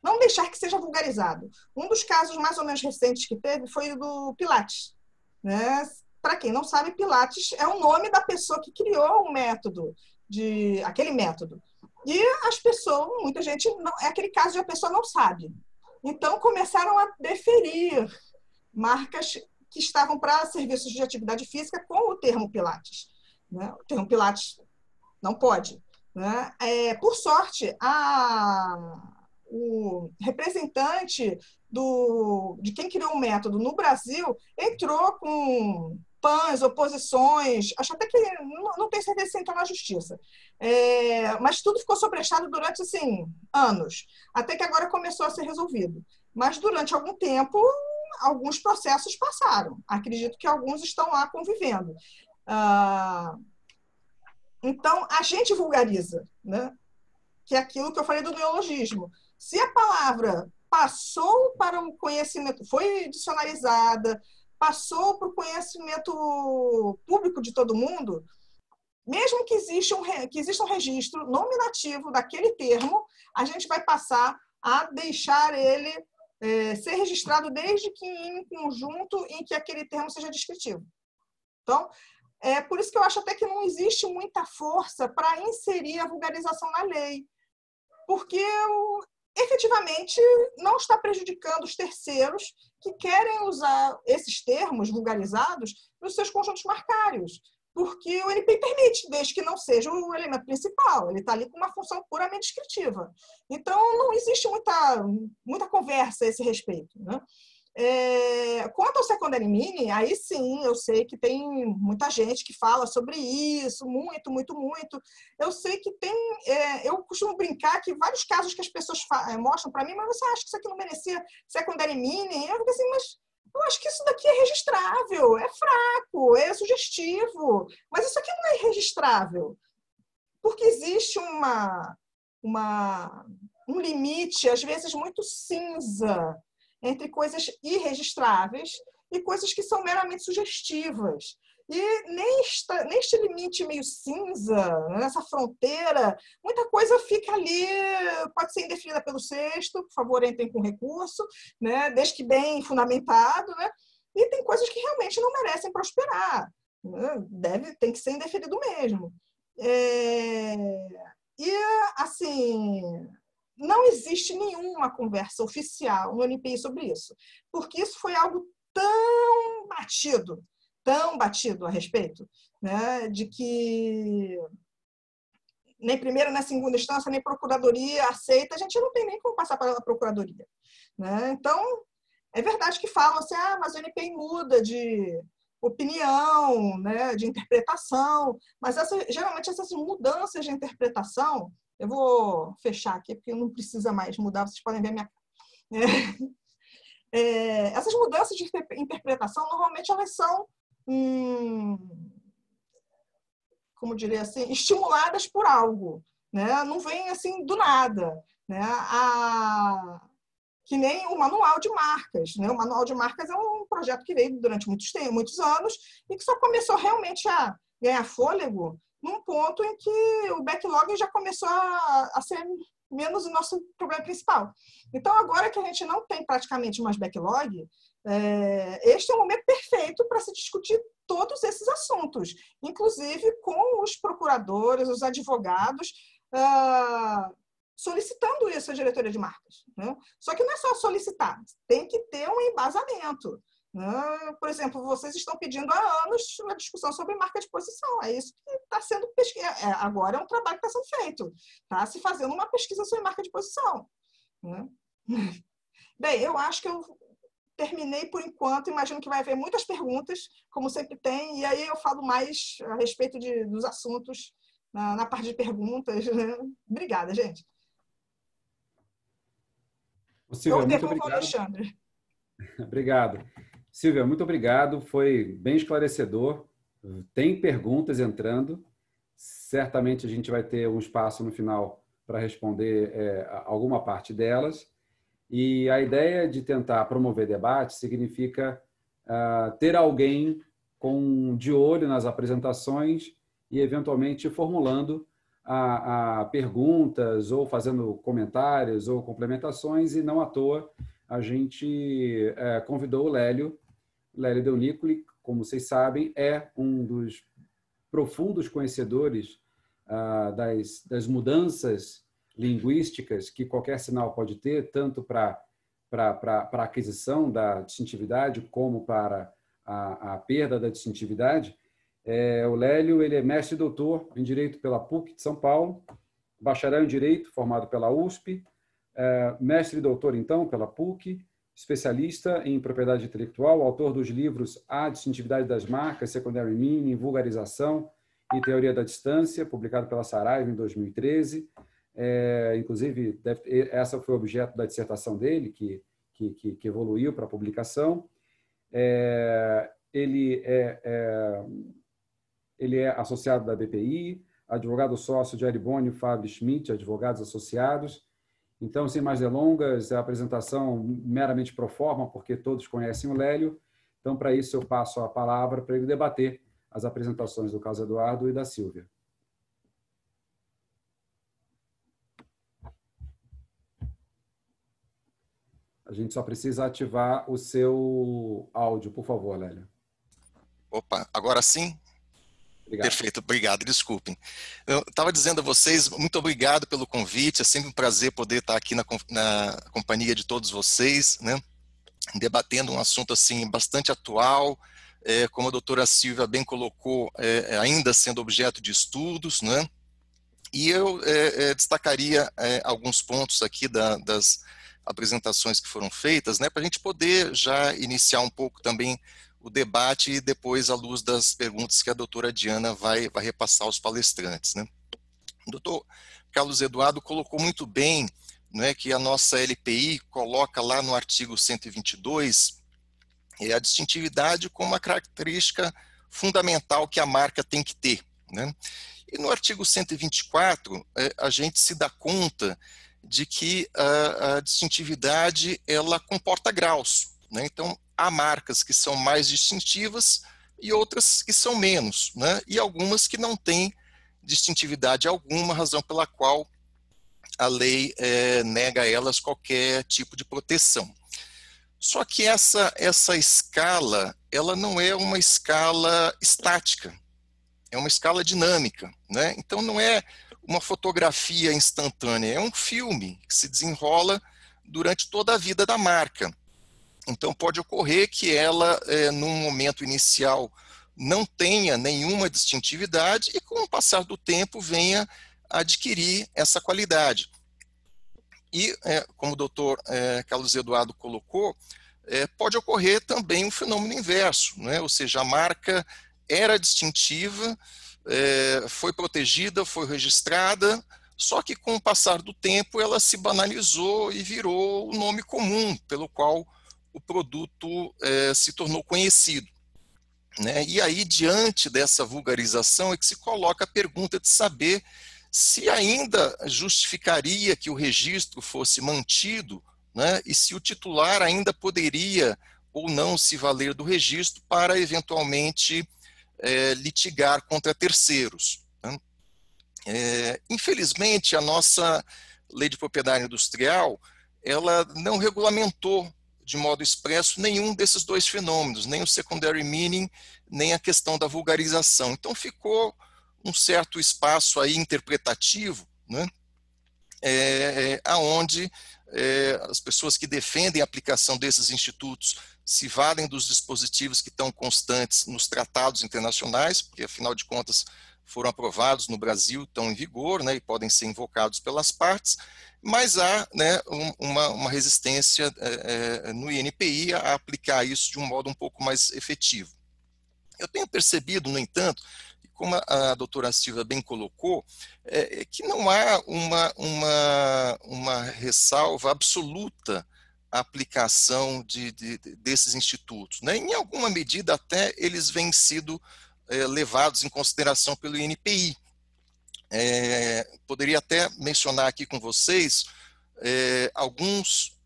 não deixar que seja vulgarizado. Um dos casos mais ou menos recentes que teve foi o do Pilates. Né? Para quem não sabe, Pilates é o nome da pessoa que criou o método, aquele método. E as pessoas, muita gente, é aquele caso de a pessoa não sabe. Então, começaram a deferir marcas que estavam para serviços de atividade física com o termo Pilates. Né? O termo Pilates não pode. Né? Por sorte, o representante de quem criou o método no Brasil entrou com PANs, oposições, acho até que não tenho certeza se entrou na justiça, mas tudo ficou sobrestado durante assim, anos, até que agora começou a ser resolvido. Mas durante algum tempo, alguns processos passaram. Acredito que alguns estão lá convivendo. Então, a gente vulgariza, né? Que é aquilo que eu falei do neologismo. Se a palavra passou para um conhecimento, foi dicionarizada, passou para o conhecimento público de todo mundo, mesmo que exista um registro nominativo daquele termo, a gente vai passar a deixar ele ser registrado desde que em um conjunto em que aquele termo seja descritivo. Então, por isso que eu acho até que não existe muita força para inserir a vulgarização na lei, porque efetivamente não está prejudicando os terceiros que querem usar esses termos vulgarizados nos seus conjuntos marcários, porque o NPI permite, desde que não seja o elemento principal, ele está ali com uma função puramente descritiva. Então, não existe muita conversa a esse respeito. Né? Quanto ao secondary meaning, aí sim, eu sei que tem muita gente que fala sobre isso, muito, muito, muito. Eu sei que tem... eu costumo brincar que vários casos que as pessoas mostram para mim, mas você acha que isso aqui não merecia secondary meaning? Eu fico assim, mas eu acho que isso daqui é registrável, é fraco, é sugestivo, mas isso aqui não é irregistrável. Porque existe um limite, às vezes muito cinza, entre coisas irregistráveis e coisas que são meramente sugestivas. E neste limite meio cinza, nessa fronteira, muita coisa fica ali, pode ser indefinida pelo sexto, por favor, entrem com recurso, né? Desde que bem fundamentado, né? E tem coisas que realmente não merecem prosperar, né? Tem que ser indefinido mesmo. E, assim, não existe nenhuma conversa oficial no NPI sobre isso, porque isso foi algo tão batido a respeito, né, de que nem primeira, nem segunda instância, nem procuradoria aceita, a gente não tem nem como passar pela procuradoria, né? Então, é verdade que falam assim, mas o NPI muda de opinião, né, de interpretação, mas geralmente essas mudanças de interpretação, eu vou fechar aqui porque não precisa mais mudar, vocês podem ver a minha cara. Essas mudanças de interpretação, normalmente elas são, como diria assim, estimuladas por algo, né? Não vem assim do nada, né? Que nem o Manual de Marcas, né? O Manual de Marcas é um projeto que veio durante muitos anos e que só começou realmente a ganhar fôlego num ponto em que o backlog já começou a ser menos o nosso problema principal. Então, agora que a gente não tem praticamente mais backlog, este é o momento perfeito para se discutir todos esses assuntos, inclusive com os procuradores, os advogados, solicitando isso à diretoria de marcas, né? Só que não é só solicitar, tem que ter um embasamento, né? Por exemplo, vocês estão pedindo há anos uma discussão sobre marca de posição, é isso que está sendo pesquisado, agora é um trabalho que está sendo feito, está se fazendo uma pesquisa sobre marca de posição, né? Bem, eu acho que eu terminei por enquanto, imagino que vai haver muitas perguntas, como sempre tem, e aí eu falo mais a respeito dos assuntos na parte de perguntas, né? Obrigada, gente. Silvia, muito obrigado. Alexandre. Obrigado. Silvia, muito obrigado. Foi bem esclarecedor. Tem perguntas entrando. Certamente a gente vai ter um espaço no final para responder alguma parte delas. E a ideia de tentar promover debate significa ter alguém de olho nas apresentações e, eventualmente, formulando perguntas ou fazendo comentários ou complementações, e não à toa a gente convidou o Lélio Deunicoli, como vocês sabem, é um dos profundos conhecedores das mudanças linguísticas que qualquer sinal pode ter, tanto para a aquisição da distintividade como para a perda da distintividade. O Lélio, ele é mestre e doutor em Direito pela PUC de São Paulo, bacharel em Direito, formado pela USP, mestre e doutor, então, pela PUC, especialista em propriedade intelectual, autor dos livros A Distintividade das Marcas, Secondary Meaning, Vulgarização e Teoria da Distância, publicado pela Saraiva em 2013. Inclusive, essa foi o objeto da dissertação dele, que evoluiu para a publicação. Ele é associado da BPI, advogado sócio de Aribone, Fábio Schmidt, advogados associados. Então, sem mais delongas, a apresentação meramente pro forma, porque todos conhecem o Lélio. Então, para isso, eu passo a palavra para ele debater as apresentações do Carlos Eduardo e da Silvia. A gente só precisa ativar o seu áudio, por favor, Lélio. Opa, agora sim? Obrigado. Perfeito, obrigado, desculpem. Eu estava dizendo a vocês, muito obrigado pelo convite, é sempre um prazer poder estar aqui na companhia de todos vocês, né, debatendo um assunto assim bastante atual, como a doutora Silvia bem colocou, ainda sendo objeto de estudos, né, e eu destacaria alguns pontos aqui das apresentações que foram feitas, né, para a gente poder já iniciar um pouco também o debate e depois, à luz das perguntas que a doutora Diana vai repassar aos palestrantes, né. O doutor Carlos Eduardo colocou muito bem, né, que a nossa LPI coloca lá no artigo 122 a distintividade como uma característica fundamental que a marca tem que ter, né. E no artigo 124, a gente se dá conta de que a distintividade ela comporta graus, né? Então, há marcas que são mais distintivas e outras que são menos, né? E algumas que não têm distintividade alguma, razão pela qual a lei nega a elas qualquer tipo de proteção. Só que essa escala, ela não é uma escala estática, é uma escala dinâmica, né? Então não é uma fotografia instantânea, é um filme que se desenrola durante toda a vida da marca. Então pode ocorrer que ela, num momento inicial, não tenha nenhuma distintividade e com o passar do tempo venha a adquirir essa qualidade. E, como o doutor Carlos Eduardo colocou, pode ocorrer também um fenômeno inverso, né? Ou seja, a marca era distintiva, foi protegida, foi registrada, só que com o passar do tempo ela se banalizou e virou o nome comum pelo qual o produto se tornou conhecido, né? E aí, diante dessa vulgarização, é que se coloca a pergunta de saber se ainda justificaria que o registro fosse mantido, né? E se o titular ainda poderia ou não se valer do registro para eventualmente litigar contra terceiros, né? Infelizmente, a nossa lei de propriedade industrial, ela não regulamentou de modo expresso nenhum desses dois fenômenos, nem o secondary meaning, nem a questão da vulgarização. Então ficou um certo espaço aí interpretativo, né? Aonde as pessoas que defendem a aplicação desses institutos se valem dos dispositivos que estão constantes nos tratados internacionais, porque afinal de contas foram aprovados no Brasil, estão em vigor, né, e podem ser invocados pelas partes, mas há, né, uma resistência no INPI a aplicar isso de um modo um pouco mais efetivo. Eu tenho percebido, no entanto, como a doutora Silvia bem colocou, que não há uma ressalva absoluta à aplicação desses institutos, né? Em alguma medida até eles vêm sido levados em consideração pelo INPI. Poderia até mencionar aqui com vocês alguns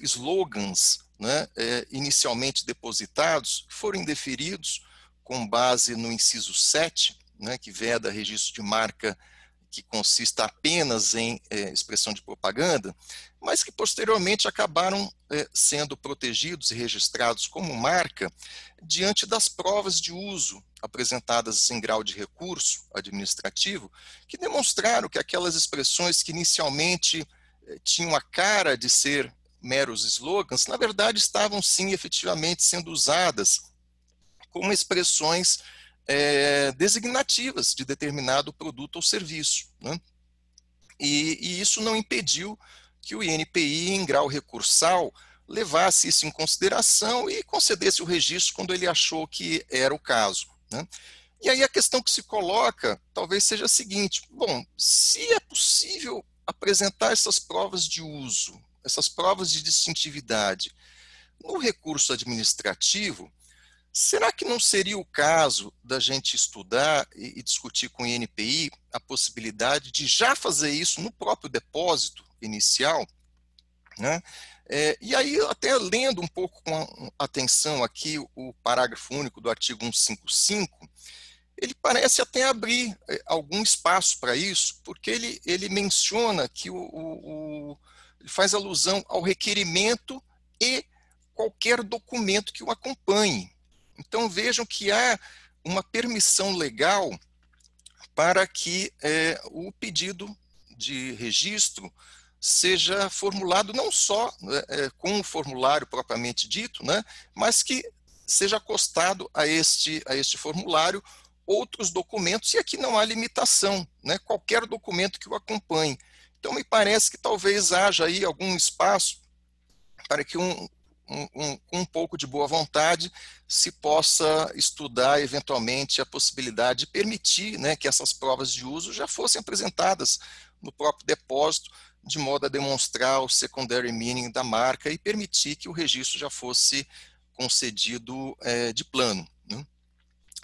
slogans, né, inicialmente depositados, que foram indeferidos com base no inciso 7, né, que veda registro de marca que consista apenas em expressão de propaganda, mas que posteriormente acabaram sendo protegidos e registrados como marca diante das provas de uso apresentadas em grau de recurso administrativo, que demonstraram que aquelas expressões que inicialmente tinham a cara de ser meros slogans, na verdade estavam sim efetivamente sendo usadas como expressões designativas de determinado produto ou serviço, né? E isso não impediu que o INPI, em grau recursal, levasse isso em consideração e concedesse o registro quando ele achou que era o caso, né? E aí a questão que se coloca talvez seja a seguinte: bom, se é possível apresentar essas provas de uso, essas provas de distintividade no recurso administrativo, será que não seria o caso da gente estudar e discutir com o INPI a possibilidade de já fazer isso no próprio depósito inicial, né? E aí, até lendo um pouco com atenção aqui o parágrafo único do artigo 155, ele parece até abrir algum espaço para isso, porque ele menciona que ele faz alusão ao requerimento e qualquer documento que o acompanhe. Então vejam que há uma permissão legal para que o pedido de registro seja formulado não só com o formulário propriamente dito, né, mas que seja acostado a este formulário outros documentos, e aqui não há limitação, né, qualquer documento que o acompanhe. Então, me parece que talvez haja aí algum espaço para que um pouco de boa vontade se possa estudar eventualmente a possibilidade de permitir, né, que essas provas de uso já fossem apresentadas no próprio depósito, de modo a demonstrar o secondary meaning da marca e permitir que o registro já fosse concedido de plano, né?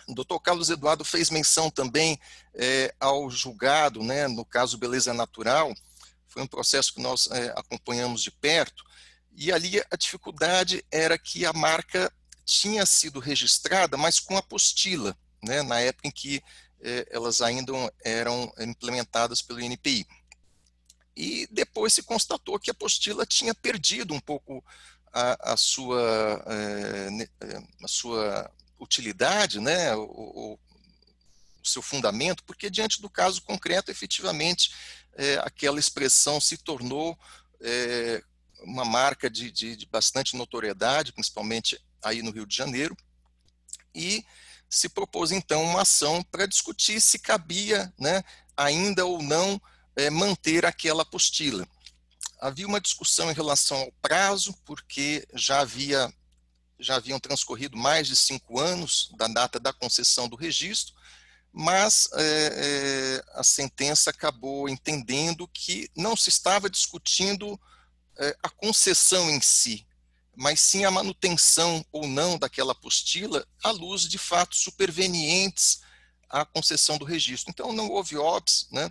O Dr. Carlos Eduardo fez menção também ao julgado, né, no caso Beleza Natural. Foi um processo que nós acompanhamos de perto, e ali a dificuldade era que a marca tinha sido registrada, mas com apostila, né, na época em que elas ainda eram implementadas pelo INPI. E depois se constatou que a apostila tinha perdido um pouco a sua utilidade, né, o seu fundamento, porque diante do caso concreto, efetivamente, aquela expressão se tornou uma marca de bastante notoriedade, principalmente aí no Rio de Janeiro, e se propôs então uma ação para discutir se cabia, né, ainda ou não manter aquela apostila. Havia uma discussão em relação ao prazo, porque já haviam transcorrido mais de 5 anos da data da concessão do registro, mas a sentença acabou entendendo que não se estava discutindo a concessão em si, mas sim a manutenção ou não daquela apostila à luz de fatos supervenientes à concessão do registro. Então não houve óbice, né?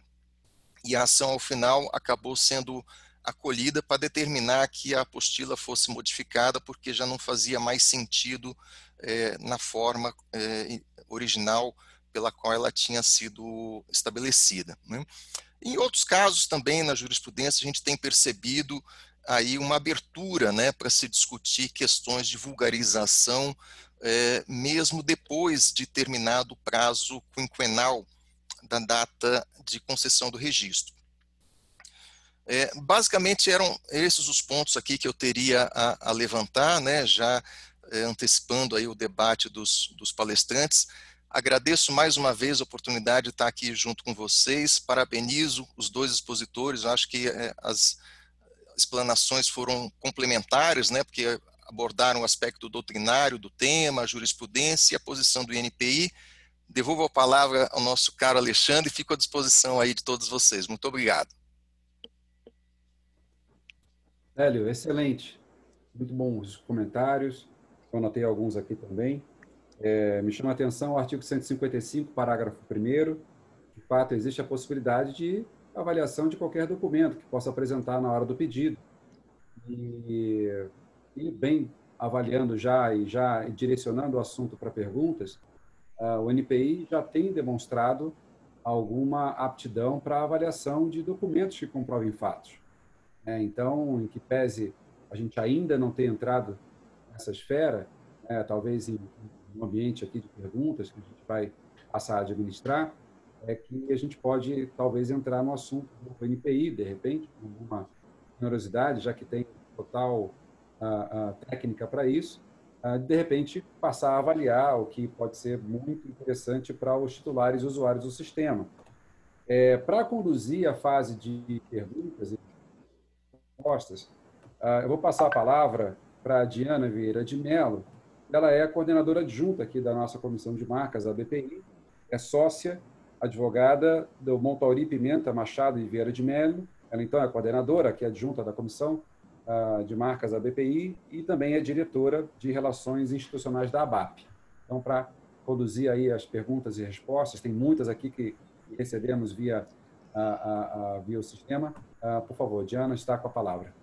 E a ação ao final acabou sendo acolhida para determinar que a apostila fosse modificada, porque já não fazia mais sentido na forma original pela qual ela tinha sido estabelecida, né? Em outros casos também na jurisprudência a gente tem percebido aí uma abertura, né, para se discutir questões de vulgarização, mesmo depois de terminado o prazo quinquenal da data de concessão do registro. Basicamente eram esses os pontos aqui que eu teria a levantar, né, já antecipando aí o debate dos palestrantes. Agradeço mais uma vez a oportunidade de estar aqui junto com vocês, parabenizo os dois expositores, eu acho que as explanações foram complementares, né, porque abordaram o aspecto doutrinário do tema, a jurisprudência e a posição do INPI. Devolvo a palavra ao nosso caro Alexandre e fico à disposição aí de todos vocês. Muito obrigado. Hélio, excelente. Muito bons os comentários. Eu anotei alguns aqui também. Me chama a atenção o artigo 155, parágrafo 1º. De fato, existe a possibilidade de avaliação de qualquer documento que possa apresentar na hora do pedido. E bem avaliando já e direcionando o assunto para perguntas, o NPI já tem demonstrado alguma aptidão para avaliação de documentos que comprovem fatos. Então, em que pese a gente ainda não ter entrado nessa esfera, talvez em um ambiente aqui de perguntas que a gente vai passar a administrar, é que a gente pode talvez entrar no assunto do NPI, de repente, com alguma generosidade, já que tem total técnica para isso, de repente passar a avaliar o que pode ser muito interessante para os titulares e usuários do sistema. Para conduzir a fase de perguntas e respostas, eu vou passar a palavra para a Diana Vieira de Mello. Ela é a coordenadora adjunta aqui da nossa Comissão de Marcas, a BPI, é sócia, advogada do Montauri Pimenta Machado e Vieira de Mello. Ela, então, é coordenadora, aqui adjunta da Comissão de Marcas da BPI e também é diretora de Relações Institucionais da ABAP. Então, para conduzir aí as perguntas e respostas, tem muitas aqui que recebemos via o sistema. Por favor, Diana, está com a palavra.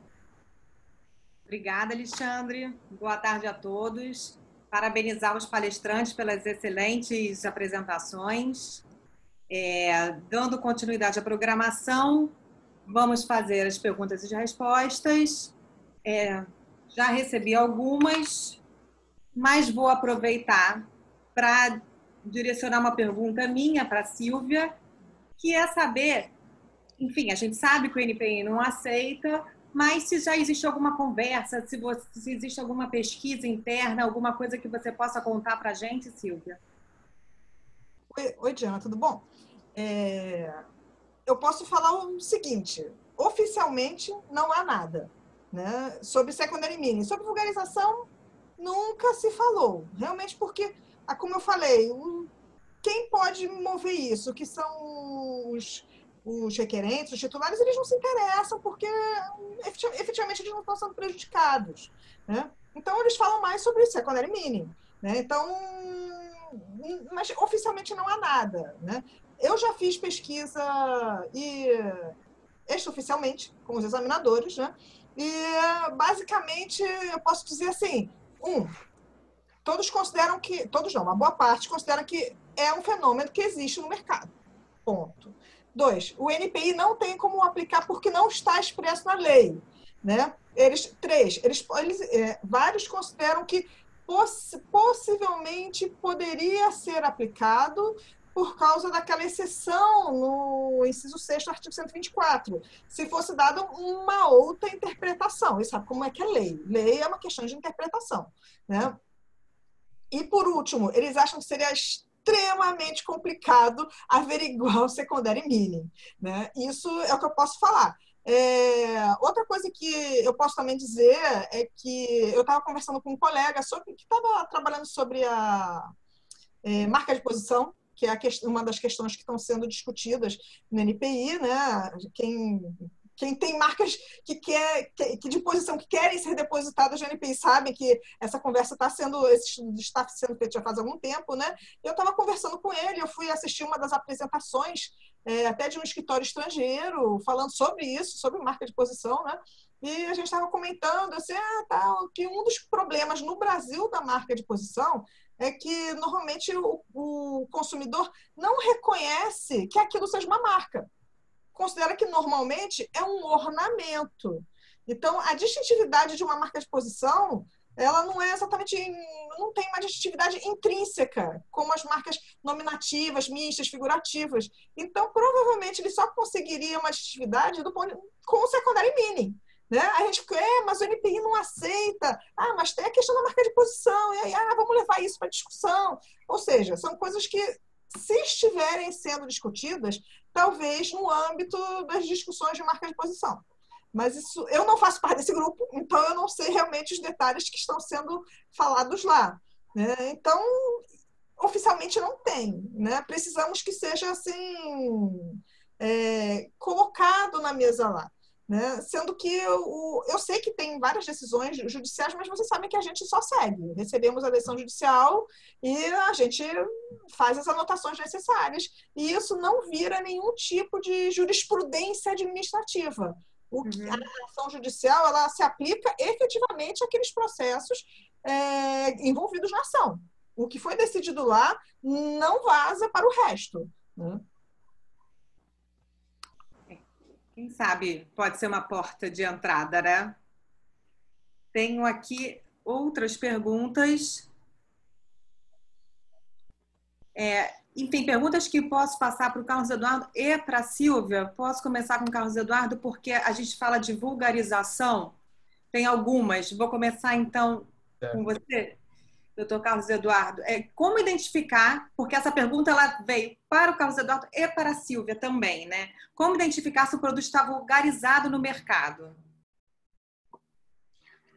Obrigada, Alexandre. Boa tarde a todos. Parabenizar os palestrantes pelas excelentes apresentações. Dando continuidade à programação, vamos fazer as perguntas e respostas. Já recebi algumas, mas vou aproveitar para direcionar uma pergunta minha para a Silvia, que é saber, enfim, a gente sabe que o INPI não aceita, mas se já existe alguma conversa, se existe alguma pesquisa interna, alguma coisa que você possa contar para a gente, Silvia? Oi, Diana, tudo bom? Eu posso falar o seguinte, oficialmente não há nada, né, sobre secondary meaning. Sobre vulgarização, nunca se falou. Realmente porque, como eu falei, quem pode mover isso, que são os requerentes, os titulares, eles não se interessam porque efetivamente eles não estão sendo prejudicados, né? Então, eles falam mais sobre secondary meaning, né? Então, mas oficialmente não há nada, né? Eu já fiz pesquisa extraoficialmente com os examinadores, né? E, basicamente, eu posso dizer assim, todos consideram que, todos não, uma boa parte considera que é um fenômeno que existe no mercado. Ponto. 2, o NPI não tem como aplicar porque não está expresso na lei, né? 3, vários consideram que possivelmente poderia ser aplicado por causa daquela exceção no inciso 6º do artigo 124, se fosse dada uma outra interpretação. E sabe como é que é lei? Lei é uma questão de interpretação, né? E, por último, eles acham que seria extremamente complicado averiguar o secondary meaning, né? Isso é o que eu posso falar. Outra coisa que eu posso também dizer é que eu estava conversando com um colega que estava trabalhando sobre a marca de posição, que é uma das questões que estão sendo discutidas no NPI, né? Quem tem marcas que de posição que querem ser depositadas no NPI sabe que essa conversa está sendo feita já faz algum tempo, né? Eu estava conversando com ele, eu fui assistir uma das apresentações até de um escritório estrangeiro falando sobre isso, sobre marca de posição, né? E a gente estava comentando assim, que um dos problemas no Brasil da marca de posição é que normalmente o consumidor não reconhece que aquilo seja uma marca. Considera que normalmente é um ornamento. Então, a distintividade de uma marca de posição, ela não é exatamente, não tem uma distintividade intrínseca, como as marcas nominativas, mistas, figurativas. Então, provavelmente, ele só conseguiria uma distintividade com o secondary meaning. Né? A gente fica, mas o NPI não aceita. Mas tem a questão da marca de posição. E aí, vamos levar isso para discussão. Ou seja, são coisas que, se estiverem sendo discutidas, talvez no âmbito das discussões de marca de posição. Mas isso, eu não faço parte desse grupo, então eu não sei realmente os detalhes que estão sendo falados lá, né? Então, oficialmente não tem, né? Precisamos que seja assim, colocado na mesa lá. Né? Sendo que eu sei que tem várias decisões judiciais, mas vocês sabem que a gente só segue. Recebemos a decisão judicial e a gente faz as anotações necessárias. E isso não vira nenhum tipo de jurisprudência administrativa. A ação judicial, ela se aplica efetivamente àqueles processos envolvidos na ação. O que foi decidido lá não vaza para o resto. Né? Quem sabe pode ser uma porta de entrada, né? Tenho aqui outras perguntas. Enfim, perguntas que posso passar para o Carlos Eduardo e para a Silvia. Posso começar com o Carlos Eduardo, porque a gente fala de vulgarização. Tem algumas. Vou começar, então, com você, doutor Carlos Eduardo. Como identificar, porque essa pergunta ela veio para o Carlos Eduardo e para a Silvia também, né? Como identificar se o produto está vulgarizado no mercado?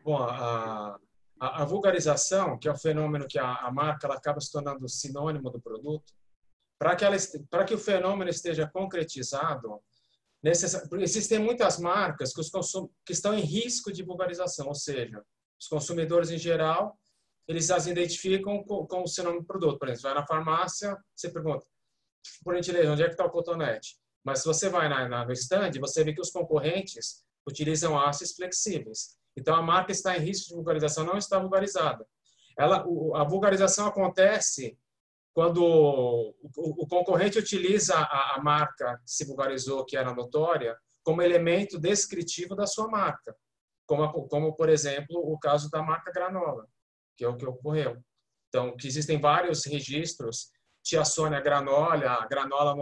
Bom, a vulgarização, que é o fenômeno que a marca ela acaba se tornando sinônimo do produto, para que o fenômeno esteja concretizado, existem muitas marcas que estão em risco de vulgarização, ou seja, os consumidores em geral, eles as identificam com o seu nome do produto. Por exemplo, você vai na farmácia, você pergunta, por gentileza, onde é que está o cotonete? Mas se você vai no stand, você vê que os concorrentes utilizam hastes flexíveis. Então, a marca está em risco de vulgarização, não está vulgarizada. A vulgarização acontece quando o concorrente utiliza a marca que se vulgarizou, que era notória, como elemento descritivo da sua marca. Como, por exemplo, o caso da marca Granola, que é o que ocorreu. Então, que existem vários registros, Tia Sônia Granola, Granola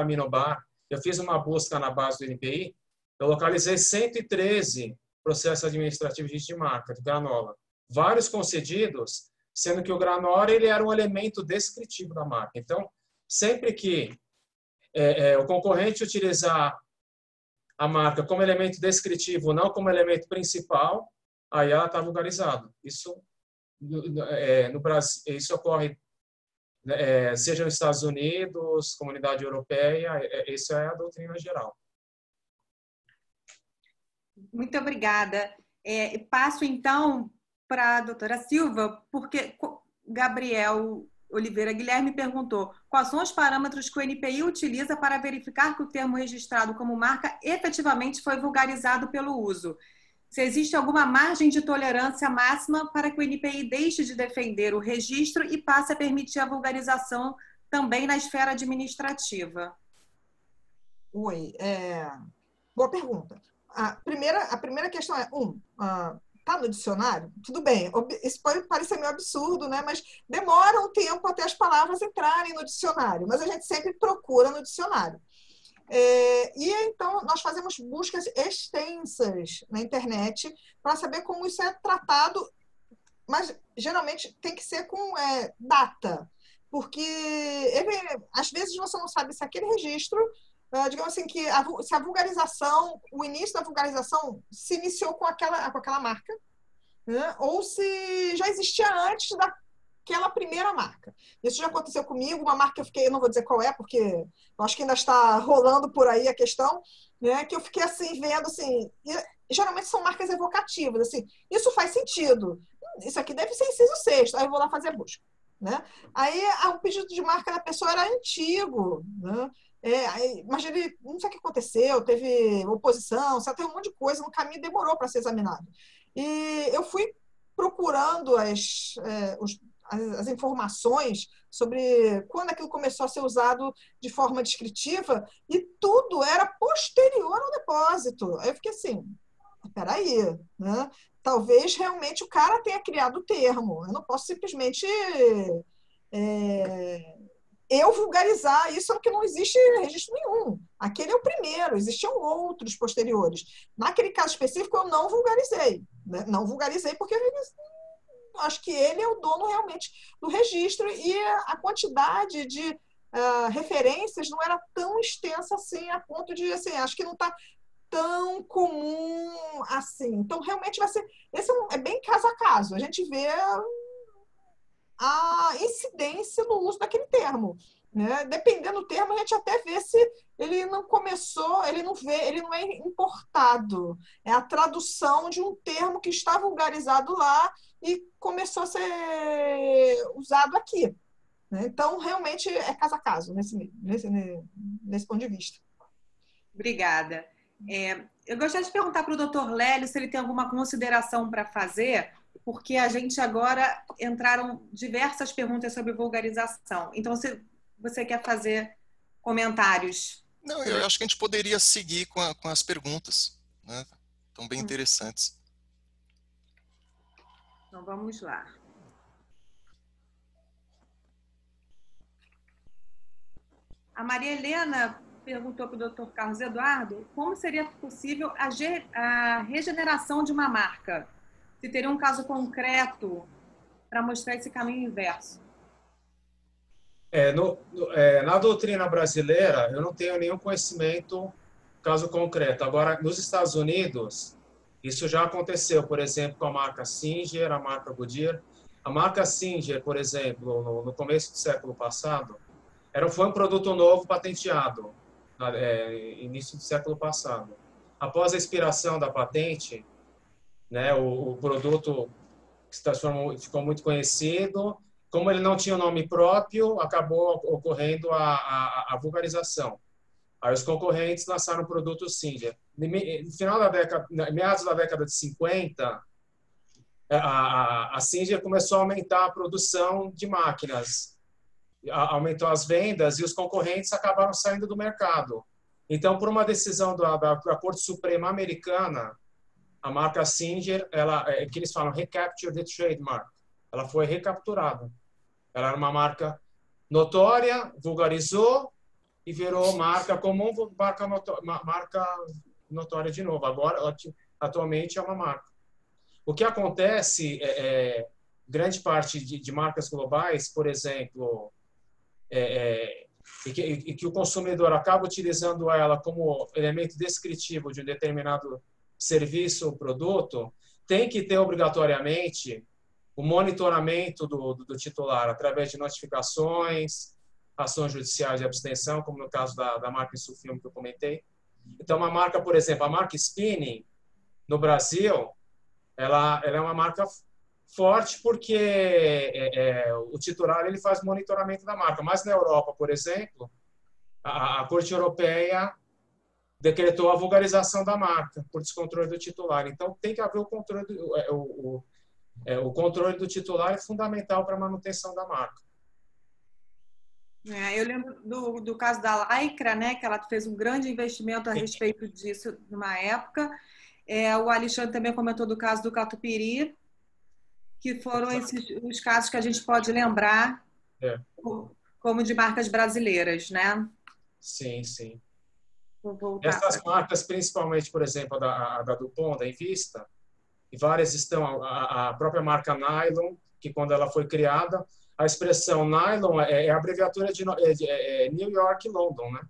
Minobar. Eu fiz uma busca na base do NPI, eu localizei 113 processos administrativos de marca de Granola. Vários concedidos, sendo que o Granola ele era um elemento descritivo da marca. Então, sempre que o concorrente utilizar a marca como elemento descritivo, não como elemento principal, aí ela está vulgarizada. Isso no Brasil, isso ocorre, seja nos Estados Unidos, Comunidade Europeia, isso é a doutrina geral. Muito obrigada. Passo, então, para a doutora Silva, porque Gabriel Oliveira Guilherme perguntou quais são os parâmetros que o NPI utiliza para verificar que o termo registrado como marca efetivamente foi vulgarizado pelo uso. Se existe alguma margem de tolerância máxima para que o NPI deixe de defender o registro e passe a permitir a vulgarização também na esfera administrativa? Oi, boa pergunta. A primeira questão é, está no dicionário? Tudo bem, isso pode parecer meio absurdo, né? Mas demora um tempo até as palavras entrarem no dicionário, mas a gente sempre procura no dicionário. E então nós fazemos buscas extensas na internet para saber como isso é tratado, mas geralmente tem que ser com data, porque às vezes você não sabe se aquele registro, digamos assim, que se a vulgarização, o início da vulgarização se iniciou com aquela marca, né? Ou se já existia antes daquela primeira marca. Isso já aconteceu comigo, uma marca que eu não vou dizer qual é, porque eu acho que ainda está rolando por aí a questão, né? Que eu fiquei assim, vendo assim, e geralmente são marcas evocativas, assim, isso faz sentido, isso aqui deve ser inciso 6º, aí eu vou lá fazer a busca, né? Aí o pedido de marca da pessoa era antigo, né? Mas ele, não sei o que aconteceu, teve oposição, teve um monte de coisa, no caminho demorou para ser examinado. E eu fui procurando as informações sobre quando aquilo começou a ser usado de forma descritiva, e tudo era posterior ao depósito. Aí eu fiquei assim, peraí, né? Talvez realmente o cara tenha criado o termo, eu não posso simplesmente eu vulgarizar isso, é que não existe registro nenhum. Aquele é o primeiro, existiam outros posteriores. Naquele caso específico, eu não vulgarizei. Né? Não vulgarizei porque eu acho que ele é o dono realmente do registro, e a quantidade de referências não era tão extensa assim, a ponto de, assim, acho que não está tão comum assim. Então, realmente vai ser... Esse é bem caso a caso. A gente vê a incidência no uso daquele termo, né? Dependendo do termo, a gente até vê se ele não começou, ele não é importado. É a tradução de um termo que está vulgarizado lá e começou a ser usado aqui, né? Então, realmente é caso a caso, nesse ponto de vista. Obrigada. Eu gostaria de perguntar para o Dr. Lélio se ele tem alguma consideração para fazer, porque a gente agora entraram diversas perguntas sobre vulgarização. Então, se você quer fazer comentários? Não, eu acho que a gente poderia seguir com as perguntas, né? Estão bem interessantes. Então, vamos lá. A Maria Helena perguntou para o Dr. Carlos Eduardo como seria possível a regeneração de uma marca. Se teria um caso concreto para mostrar esse caminho inverso. Na doutrina brasileira, eu não tenho nenhum conhecimento caso concreto. Agora, nos Estados Unidos, isso já aconteceu, por exemplo, com a marca Singer, a marca Goodyear. A marca Singer, por exemplo, no começo do século passado, foi um produto novo patenteado, início do século passado. Após a expiração da patente, né, o produto se transformou, ficou muito conhecido. Como ele não tinha o nome próprio, acabou ocorrendo a vulgarização. Aí os concorrentes lançaram o produto Singer. No final da década, meados da década de 50, a Singer começou a aumentar a produção de máquinas, aumentou as vendas e os concorrentes acabaram saindo do mercado. Então, por uma decisão da Corte Suprema Americana, a marca Singer, que eles falam recapture the trademark, ela foi recapturada. Ela era uma marca notória, vulgarizou e virou marca comum, marca notória de novo. Agora, atualmente, é uma marca. O que acontece grande parte de marcas globais, por exemplo, e que o consumidor acaba utilizando ela como elemento descritivo de um determinado serviço ou produto, tem que ter obrigatoriamente o monitoramento do titular através de notificações, ações judiciais de abstenção, como no caso da marca Insufilme que eu comentei. Então, uma marca, por exemplo, a marca Spinning, no Brasil, ela é uma marca forte porque o titular ele faz monitoramento da marca. Mas na Europa, por exemplo, a Corte Europeia decretou a vulgarização da marca por descontrole do titular. Então, tem que haver o controle o controle do titular é fundamental para a manutenção da marca. Eu lembro do caso da Lycra, né, que ela fez um grande investimento a respeito disso numa época. O Alexandre também comentou do caso do Catupiry, que foram os casos que a gente pode lembrar como de marcas brasileiras, né? Sim. Essas marcas, principalmente, por exemplo, a da DuPont, da Invista, e várias estão, a própria marca Nylon, que quando ela foi criada, a expressão nylon é a abreviatura de New York e London, né?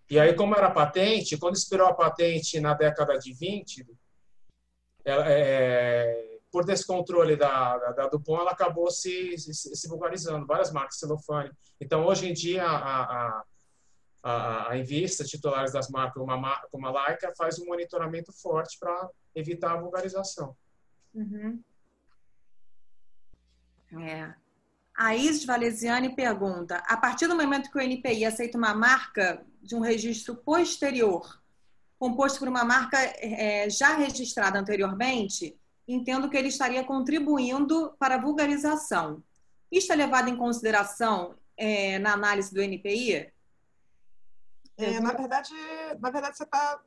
E aí, como era patente, quando expirou a patente na década de 20, por descontrole da DuPont, ela acabou se vulgarizando, várias marcas, celofane. Então, hoje em dia, a Invista, titulares das marcas como a Lycra, faz um monitoramento forte para evitar a vulgarização. Uhum. A Isis Valesiane pergunta: a partir do momento que o NPI aceita uma marca de um registro posterior, composto por uma marca já registrada anteriormente, entendo que ele estaria contribuindo para a vulgarização. Isto é levado em consideração na análise do NPI? Na verdade, você está...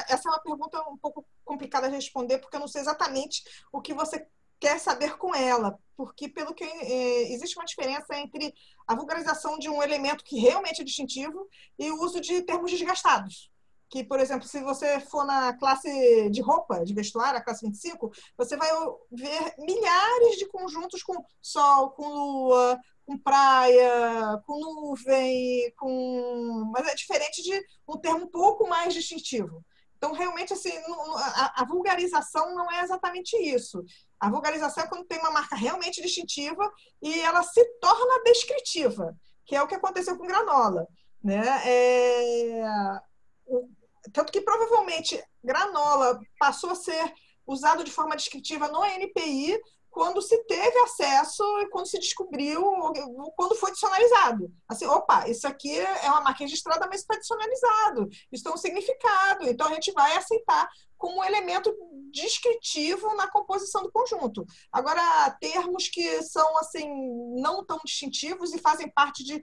essa é uma pergunta um pouco complicada de responder, porque eu não sei exatamente o que você quer saber com ela, porque pelo que existe uma diferença entre a vulgarização de um elemento que realmente é distintivo e o uso de termos desgastados. Que, por exemplo, se você for na classe de roupa, de vestuário, a classe 25, você vai ver milhares de conjuntos com sol, com lua, com praia, com nuvem, mas é diferente de um termo um pouco mais distintivo. Então, realmente, assim, a vulgarização não é exatamente isso. A vulgarização é quando tem uma marca realmente distintiva e ela se torna descritiva, que é o que aconteceu com granola, né? Tanto que, provavelmente, granola passou a ser usado de forma descritiva no NPI quando se teve acesso e quando se descobriu, quando foi adicionalizado. Assim, opa, isso aqui é uma marca registrada, mas está adicionalizado. Isso tem um significado. Então, a gente vai aceitar como um elemento descritivo na composição do conjunto. Agora, termos que são assim não tão distintivos e fazem parte de...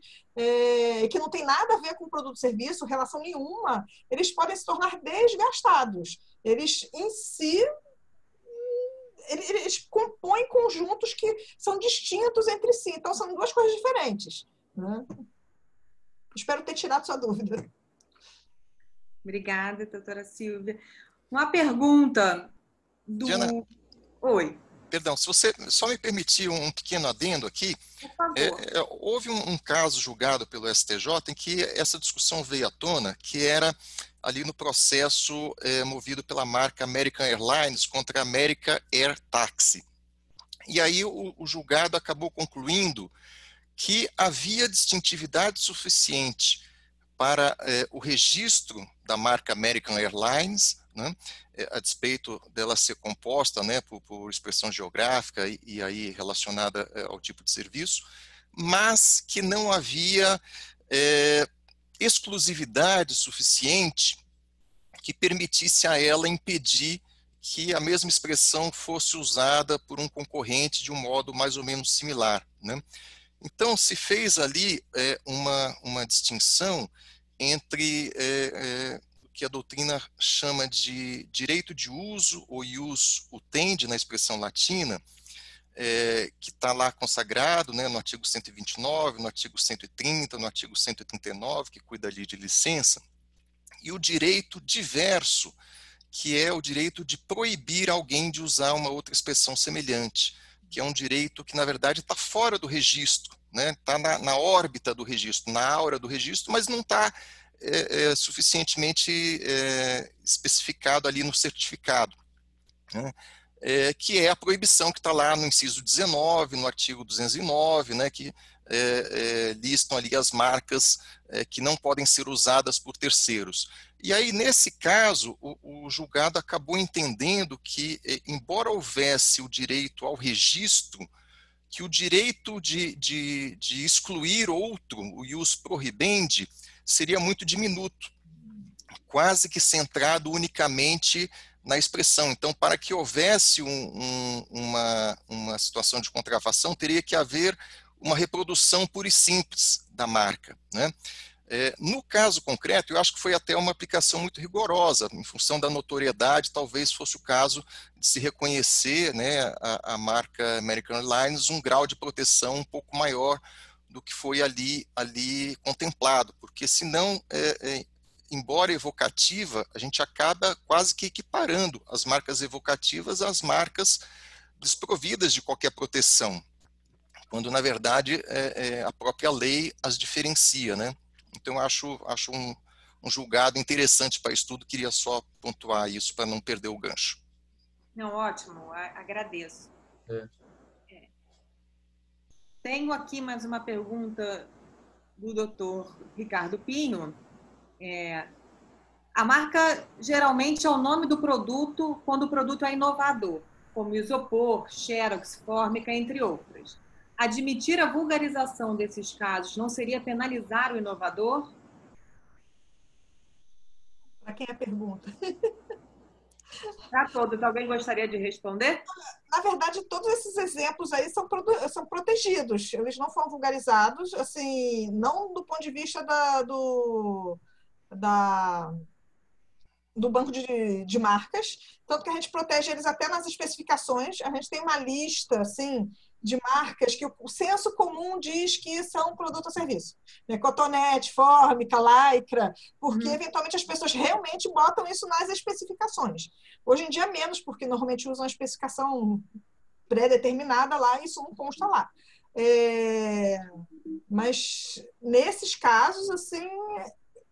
que não tem nada a ver com produto e serviço, relação nenhuma, eles podem se tornar desgastados. Eles, em si... eles compõem conjuntos que são distintos entre si. Então, são duas coisas diferentes, né? Espero ter tirado sua dúvida. Obrigada, doutora Silvia. Uma pergunta do... Diana, oi. Perdão, se você só me permitir um pequeno adendo aqui, por favor. Houve um caso julgado pelo STJ em que essa discussão veio à tona, que era ali no processo movido pela marca American Airlines contra a American Air Taxi. E aí o julgado acabou concluindo que havia distintividade suficiente para o registro da marca American Airlines, né, a despeito dela ser composta, né, por expressão geográfica e aí relacionada ao tipo de serviço, mas que não havia exclusividade suficiente que permitisse a ela impedir que a mesma expressão fosse usada por um concorrente de um modo mais ou menos similar, né? Então, se fez ali uma distinção entre o que a doutrina chama de direito de uso, ou ius utendi, na expressão latina, que está lá consagrado, né, no artigo 129, no artigo 130, no artigo 139, que cuida ali de licença, e o direito diverso, que é o direito de proibir alguém de usar uma outra expressão semelhante, que é um direito que, na verdade, está fora do registro, né? Está na órbita do registro, na aura do registro, mas não está suficientemente especificado ali no certificado, né? Que é a proibição que está lá no inciso 19, no artigo 209, né, que listam ali as marcas que não podem ser usadas por terceiros. E aí, nesse caso, o julgado acabou entendendo que, embora houvesse o direito ao registro, que o direito de excluir outro, o ius prohibendi, seria muito diminuto, quase que centrado unicamente na expressão. Então, para que houvesse uma situação de contrafação, teria que haver uma reprodução pura e simples da marca, né? No caso concreto, eu acho que foi até uma aplicação muito rigorosa, em função da notoriedade, talvez fosse o caso de se reconhecer, né, a marca American Airlines um grau de proteção um pouco maior do que foi ali contemplado, porque senão, embora evocativa, a gente acaba quase que equiparando as marcas evocativas às marcas desprovidas de qualquer proteção, quando na verdade a própria lei as diferencia, né? Então, acho um julgado interessante para estudo, queria só pontuar isso para não perder o gancho. Não, ótimo, agradeço. Tenho aqui mais uma pergunta do Dr. Ricardo Pinho. A marca geralmente é o nome do produto quando o produto é inovador, como isopor, xerox, fórmica, entre outras. Admitir a vulgarização desses casos não seria penalizar o inovador? Para quem é a pergunta? Para todos. Alguém gostaria de responder? Na verdade, todos esses exemplos aí são protegidos. Eles não foram vulgarizados, assim, não do ponto de vista do banco de marcas, tanto que a gente protege eles até nas especificações. A gente tem uma lista, assim, de marcas que o senso comum diz que são produto ou serviço. Cotonete, fórmica, lycra, porque eventualmente as pessoas realmente botam isso nas especificações. Hoje em dia menos, porque normalmente usam a especificação pré-determinada lá e isso não consta lá. Mas nesses casos, assim,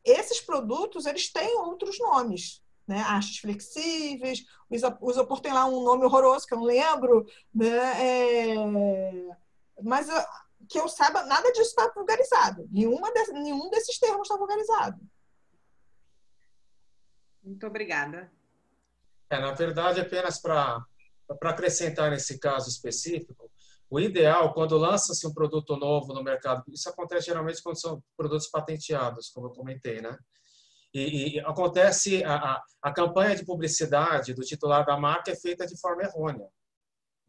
esses produtos, eles têm outros nomes, né? Hastes flexíveis, o isopor tem lá um nome horroroso que eu não lembro, né? Mas que eu saiba, nada disso está vulgarizado. Nenhum desses termos está vulgarizado. Muito obrigada. Na verdade, apenas para acrescentar nesse caso específico, o ideal, quando lança-se um produto novo no mercado, isso acontece geralmente quando são produtos patenteados, como eu comentei, né? E acontece, a campanha de publicidade do titular da marca é feita de forma errônea.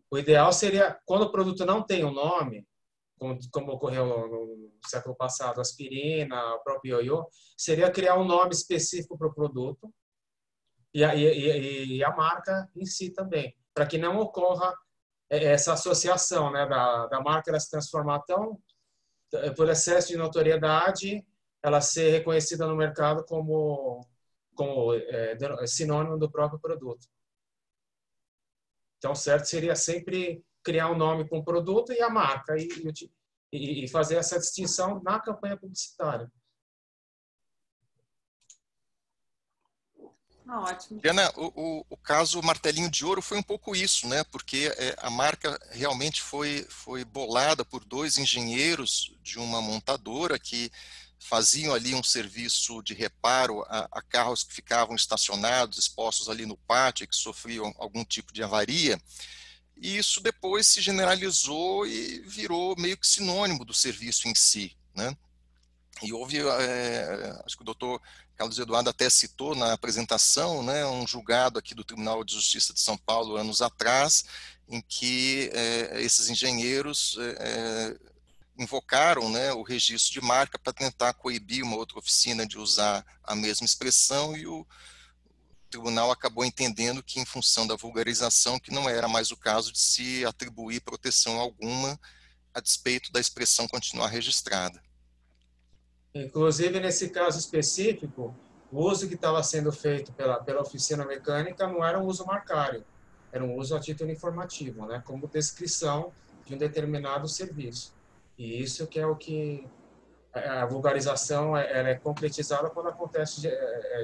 O ideal seria, quando o produto não tem um nome, como ocorreu no século passado, aspirina, o próprio ioiô, seria criar um nome específico para o produto e a marca em si também, para que não ocorra essa associação, né, da marca ela se transformar por excesso de notoriedade, ela ser reconhecida no mercado como sinônimo do próprio produto. Então, certo seria sempre criar um nome com o produto e a marca e fazer essa distinção na campanha publicitária. Ótimo. Diana, o caso Martelinho de Ouro foi um pouco isso, né? Porque a marca realmente foi bolada por dois engenheiros de uma montadora que faziam ali um serviço de reparo a carros que ficavam estacionados, expostos ali no pátio e que sofriam algum tipo de avaria. E isso depois se generalizou e virou meio que sinônimo do serviço em si, né? E houve, acho que o doutor Carlos Eduardo até citou na apresentação, né, um julgado aqui do Tribunal de Justiça de São Paulo, anos atrás, em que esses engenheiros invocaram, né, o registro de marca para tentar coibir uma outra oficina de usar a mesma expressão, e o tribunal acabou entendendo que, em função da vulgarização, que não era mais o caso de se atribuir proteção alguma, a despeito da expressão continuar registrada. Inclusive, nesse caso específico, o uso que estava sendo feito pela oficina mecânica não era um uso marcário, era um uso a título informativo, né, como descrição de um determinado serviço. E isso que é o que a vulgarização ela é concretizada quando acontece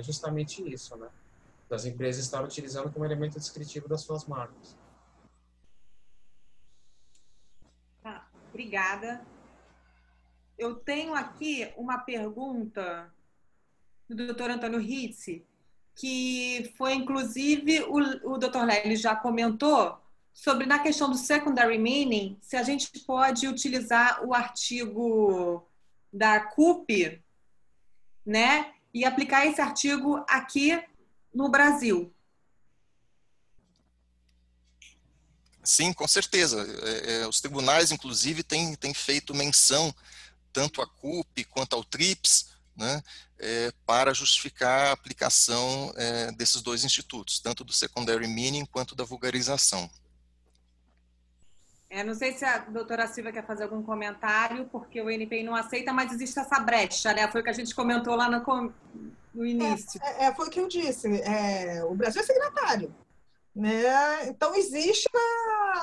justamente isso, né? Das empresas estarem utilizando como elemento descritivo das suas marcas. Obrigada. Eu tenho aqui uma pergunta do Dr. Antônio Ritzi, que foi, inclusive, o Dr. Lélio já comentou sobre, na questão do secondary meaning, se a gente pode utilizar o artigo da CUP, né, e aplicar esse artigo aqui no Brasil. Sim, com certeza. Os tribunais, inclusive, têm feito menção tanto à CUP quanto ao TRIPS, né, para justificar a aplicação desses dois institutos, tanto do secondary meaning quanto da vulgarização. Não sei se a doutora Silvia quer fazer algum comentário, porque o NPI não aceita, mas existe essa brecha, né? Foi o que a gente comentou lá no início. Foi o que eu disse. O Brasil é signatário, né? Então, existe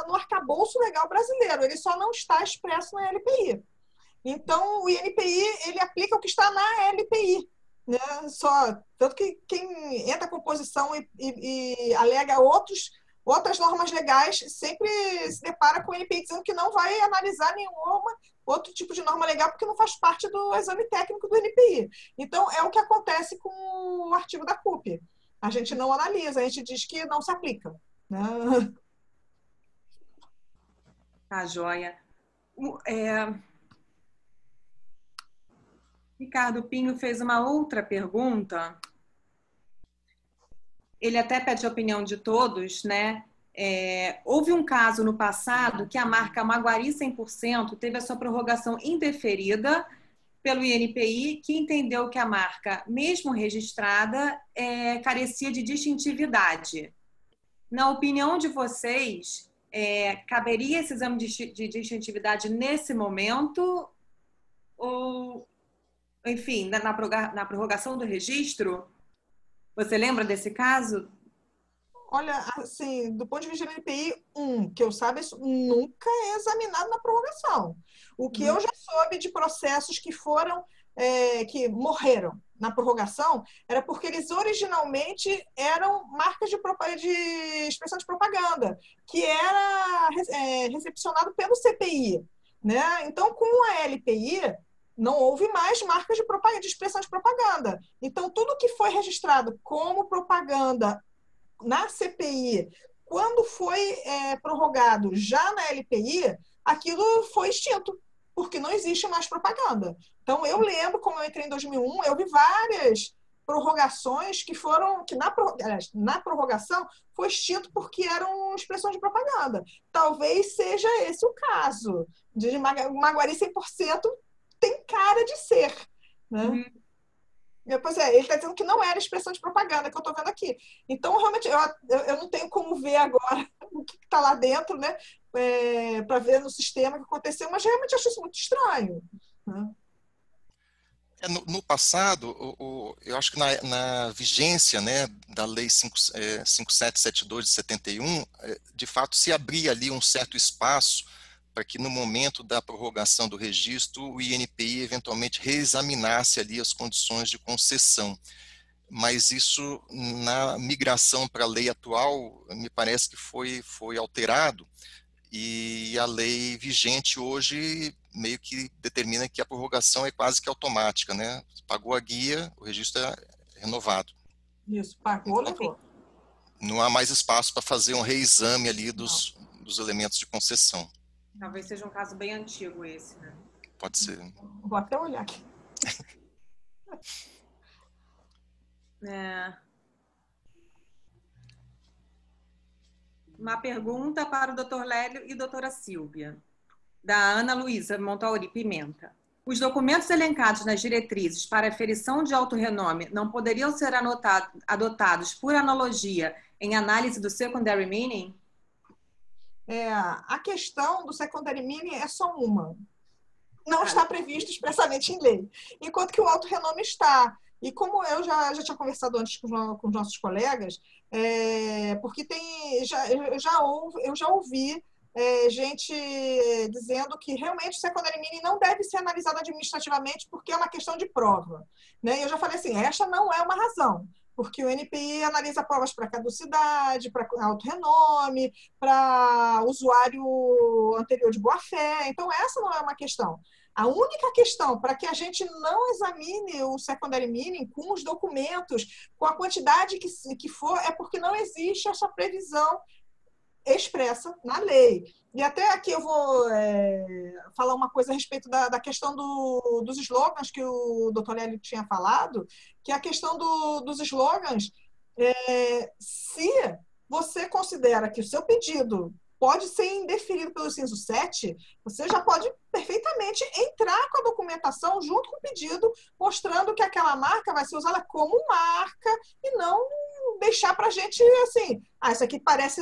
no arcabouço legal brasileiro, ele só não está expresso na LPI. Então, o INPI, ele aplica o que está na LPI, né? Tanto que quem entra com posição e alega outras normas legais sempre se depara com o INPI dizendo que não vai analisar outro tipo de norma legal porque não faz parte do exame técnico do NPI. Então, é o que acontece com o artigo da CUP. A gente não analisa, a gente diz que não se aplica, né? Tá, joia. Ricardo Pinho fez uma outra pergunta. Ele até pede a opinião de todos, né? Houve um caso no passado que a marca Maguari 100% teve a sua prorrogação indeferida pelo INPI, que entendeu que a marca, mesmo registrada, carecia de distintividade. Na opinião de vocês, caberia esse exame de distintividade nesse momento? Ou, enfim, na prorrogação do registro? Você lembra desse caso? Olha, assim, do ponto de vista do NPI, que eu saiba, isso nunca é examinado na prorrogação. O que eu já soube de processos que que morreram na prorrogação era porque eles originalmente eram marcas de expressão de propaganda, que era recepcionado pelo CPI, né? Então, com a LPI, não houve mais marcas de expressão de propaganda. Então, tudo que foi registrado como propaganda na CPI, quando foi prorrogado já na LPI, aquilo foi extinto, porque não existe mais propaganda. Então, eu lembro, como eu entrei em 2001, eu vi várias prorrogações que na prorrogação foi extinto porque eram expressões de propaganda. Talvez seja esse o caso. De Maguari 100% tem cara de ser, né? Pois ele está dizendo que não era expressão de propaganda, que eu estou vendo aqui. Então, realmente, eu não tenho como ver agora o que está lá dentro, né, para ver no sistema o que aconteceu, mas realmente acho isso muito estranho, né? No passado, eu acho que na vigência, né, da Lei 5772 de 71, de fato se abria ali um certo espaço para que no momento da prorrogação do registro, o INPI eventualmente reexaminasse ali as condições de concessão. Mas isso, na migração para a lei atual, me parece que foi alterado, e a lei vigente hoje meio que determina que a prorrogação é quase que automática, né? Pagou a guia, o registro é renovado. Isso, pagou, levou. Não há mais espaço para fazer um reexame ali dos elementos de concessão. Talvez seja um caso bem antigo esse, né? Pode ser. Vou até olhar aqui. Uma pergunta para o Dr. Lélio e doutora Silvia, da Ana Luísa Montauri Pimenta. Os documentos elencados nas diretrizes para aferição de alto renome não poderiam ser adotados por analogia em análise do secondary meaning? A questão do secondary meaning é só uma. Não está previsto expressamente em lei, enquanto que o alto renome está. E como eu já tinha conversado antes com os nossos colegas, porque eu já ouvi gente dizendo que realmente o secondary meaning não deve ser analisado administrativamente porque é uma questão de prova, né? E eu já falei assim, esta não é uma razão, porque o NPI analisa provas para caducidade, para alto renome, para usuário anterior de boa-fé. Então, essa não é uma questão. A única questão para que a gente não examine o secondary meaning com os documentos, com a quantidade que for, é porque não existe essa previsão expressa na lei. E até aqui eu vou falar uma coisa a respeito da questão dos slogans que o doutor Hélio tinha falado, que é a questão dos slogans, se você considera que o seu pedido pode ser indeferido pelo inciso 7, você já pode perfeitamente entrar com a documentação junto com o pedido, mostrando que aquela marca vai ser usada como marca e não deixar para a gente assim, isso aqui parece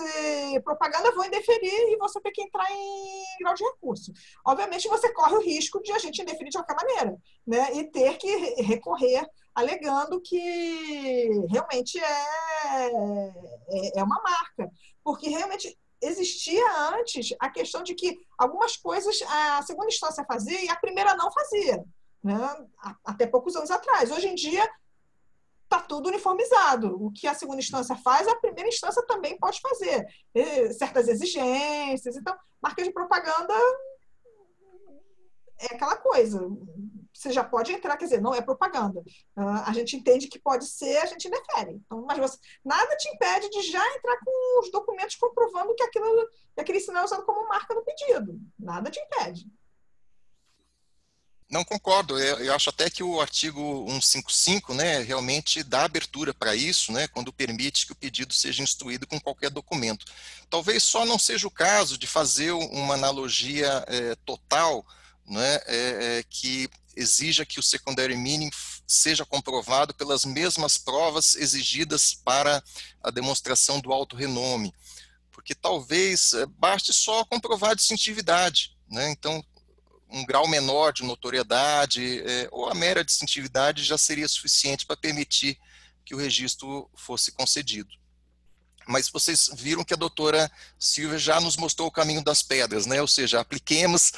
propaganda, vou indeferir e você tem que entrar em grau de recurso. Obviamente, você corre o risco de a gente indeferir de qualquer maneira, né? E ter que recorrer alegando que realmente é uma marca. Porque realmente existia antes a questão de que algumas coisas a segunda instância fazia e a primeira não fazia, né? Até poucos anos atrás. Hoje em dia, está tudo uniformizado. O que a segunda instância faz, a primeira instância também pode fazer. Certas exigências. Então, marca de propaganda é aquela coisa. Você já pode entrar, quer dizer, não é propaganda. A gente entende que pode ser, a gente indefere. Então, mas nada te impede de já entrar com os documentos comprovando que aquele sinal é usado como marca no pedido. Nada te impede. Não concordo, eu acho até que o artigo 155, né, realmente dá abertura para isso, né, quando permite que o pedido seja instruído com qualquer documento. Talvez só não seja o caso de fazer uma analogia total, né, que exija que o secondary meaning seja comprovado pelas mesmas provas exigidas para a demonstração do alto renome, porque talvez baste só comprovar a distintividade, né, então um grau menor de notoriedade ou a mera distintividade já seria suficiente para permitir que o registro fosse concedido. Mas vocês viram que a doutora Silvia já nos mostrou o caminho das pedras, né? Ou seja, apliquemos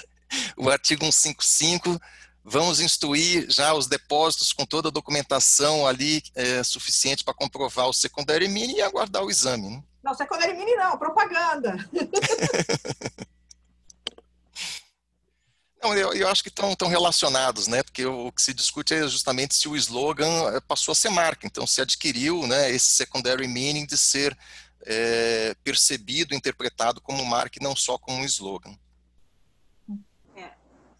o artigo 155, vamos instruir já os depósitos com toda a documentação ali suficiente para comprovar o secondary meaning e aguardar o exame. Né? Não, secondary meaning não, propaganda. Não, eu acho que estão relacionados, né? Porque o que se discute é justamente se o slogan passou a ser marca. Então, se adquiriu, né, esse secondary meaning de ser percebido, interpretado como marca e não só como um slogan.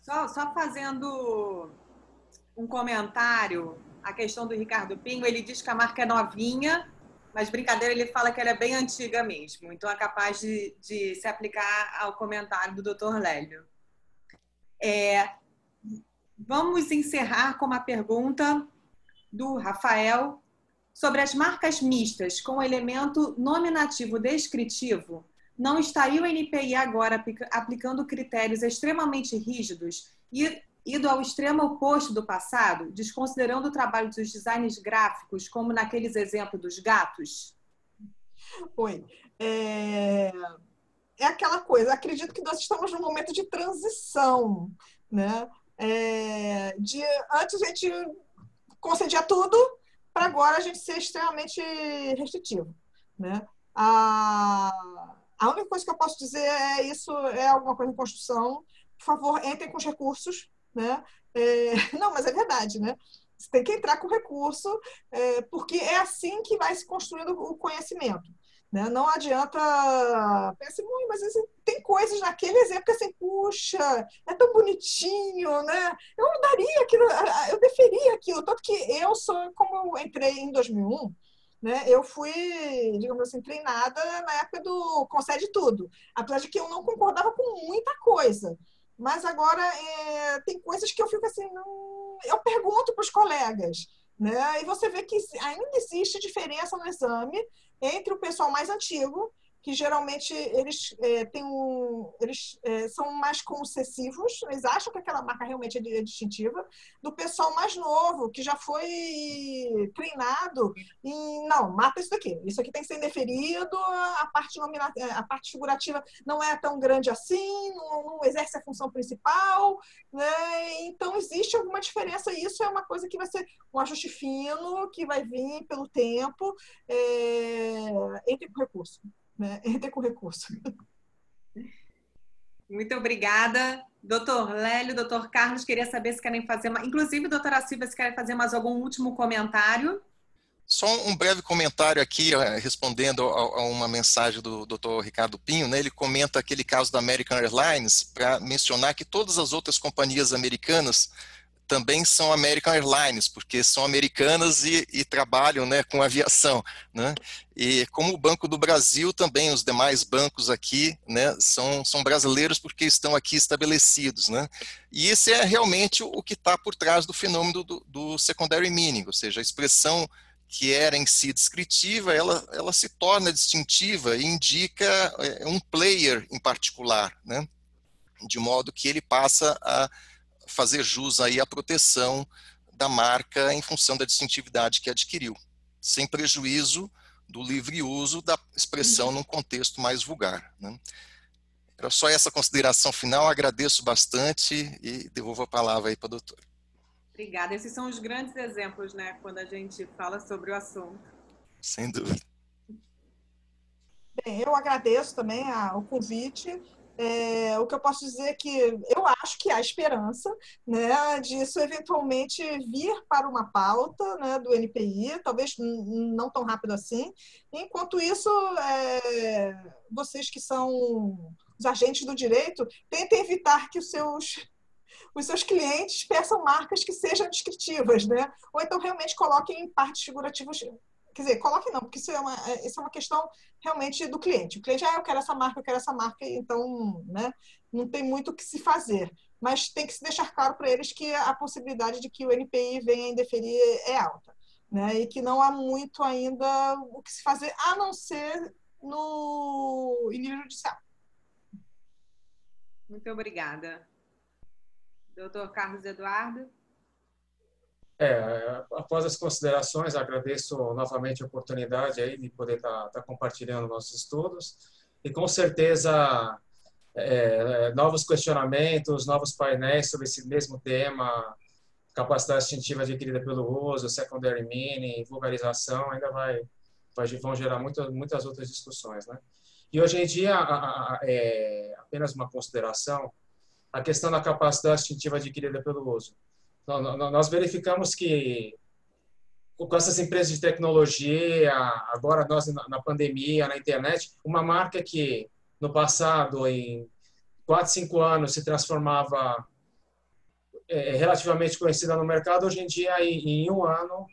Só fazendo um comentário, a questão do Ricardo Pinho, ele diz que a marca é novinha, mas brincadeira, ele fala que ela é bem antiga mesmo. Então, é capaz de se aplicar ao comentário do Dr. Lélio. Vamos encerrar com uma pergunta do Rafael sobre as marcas mistas com elemento nominativo descritivo. Não estaria o NPI agora aplicando critérios extremamente rígidos e indo ao extremo oposto do passado, desconsiderando o trabalho dos designers gráficos, como naqueles exemplos dos gatos? Oi. É aquela coisa, acredito que nós estamos num momento de transição, né? Antes a gente concedia tudo, para agora a gente ser extremamente restritivo, né? A única coisa que eu posso dizer isso é alguma coisa em construção. Por favor, entrem com os recursos, né? Não, mas é verdade, né? Você tem que entrar com recurso, porque é assim que vai se construindo o conhecimento. Né? Não adianta pensar, mas tem coisas naquele exemplo que assim, puxa, é tão bonitinho, né? Eu daria aquilo, eu deferia aquilo, tanto que eu sou, como eu entrei em 2001, né? Eu fui, digamos assim, treinada na época do concede tudo, apesar de que eu não concordava com muita coisa. Mas agora tem coisas que eu fico assim, eu pergunto para os colegas, né? E você vê que ainda existe diferença no exame entre o pessoal mais antigo que geralmente eles são mais concessivos, eles acham que aquela marca realmente é distintiva, do pessoal mais novo, que já foi treinado em, não, mata isso aqui tem que ser indeferido, a parte figurativa não é tão grande assim, não exerce a função principal, né? Então existe alguma diferença, e isso é uma coisa que vai ser um ajuste fino, que vai vir pelo tempo, entre com recurso. Né? Entre com recurso. Muito obrigada. Doutor Lélio, doutor Carlos, queria saber se querem fazer, inclusive, doutora Silvia, se querem fazer mais algum último comentário. Só um breve comentário aqui, respondendo a uma mensagem do Dr. Ricardo Pinho, né? Ele comenta aquele caso da American Airlines para mencionar que todas as outras companhias americanas também são American Airlines, porque são americanas e trabalham, né, com aviação, né? E como o Banco do Brasil, também os demais bancos aqui, né, são brasileiros porque estão aqui estabelecidos, né? E esse é realmente o que está por trás do fenômeno do secondary meaning, ou seja, a expressão que era em si descritiva, ela se torna distintiva e indica um player em particular, né? De modo que ele passa a fazer jus aí à proteção da marca em função da distintividade que adquiriu, sem prejuízo do livre uso da expressão num contexto mais vulgar, né? Era só essa consideração final, agradeço bastante e devolvo a palavra aí para a doutora. Obrigada. Esses são os grandes exemplos, né, quando a gente fala sobre o assunto. Sem dúvida. Bem, eu agradeço também o convite. O que eu posso dizer é que eu acho que há esperança, né, disso eventualmente vir para uma pauta, né, do NPI, talvez não tão rápido assim. Enquanto isso, vocês que são os agentes do direito, tentem evitar que os seus clientes peçam marcas que sejam descritivas, né? Ou então realmente coloquem em partes figurativas. Quer dizer, coloquem não, porque isso é uma questão realmente do cliente. O cliente, eu quero essa marca, então, né, não tem muito o que se fazer. Mas tem que se deixar claro para eles que a possibilidade de que o NPI venha a indeferir é alta, né? E que não há muito ainda o que se fazer, a não ser em nível judicial. Muito obrigada. Doutor Carlos Eduardo. Após as considerações, agradeço novamente a oportunidade aí de poder estar compartilhando nossos estudos e, com certeza, novos questionamentos, novos painéis sobre esse mesmo tema, capacidade distintiva adquirida pelo uso, secondary meaning, vulgarização, ainda vão gerar muitas outras discussões, né? E hoje em dia, apenas uma consideração, a questão da capacidade distintiva adquirida pelo uso. Nós verificamos que, com essas empresas de tecnologia, agora nós na pandemia, na internet, uma marca que no passado, em 4, 5 anos, se transformava relativamente conhecida no mercado, hoje em dia, em 1 ano,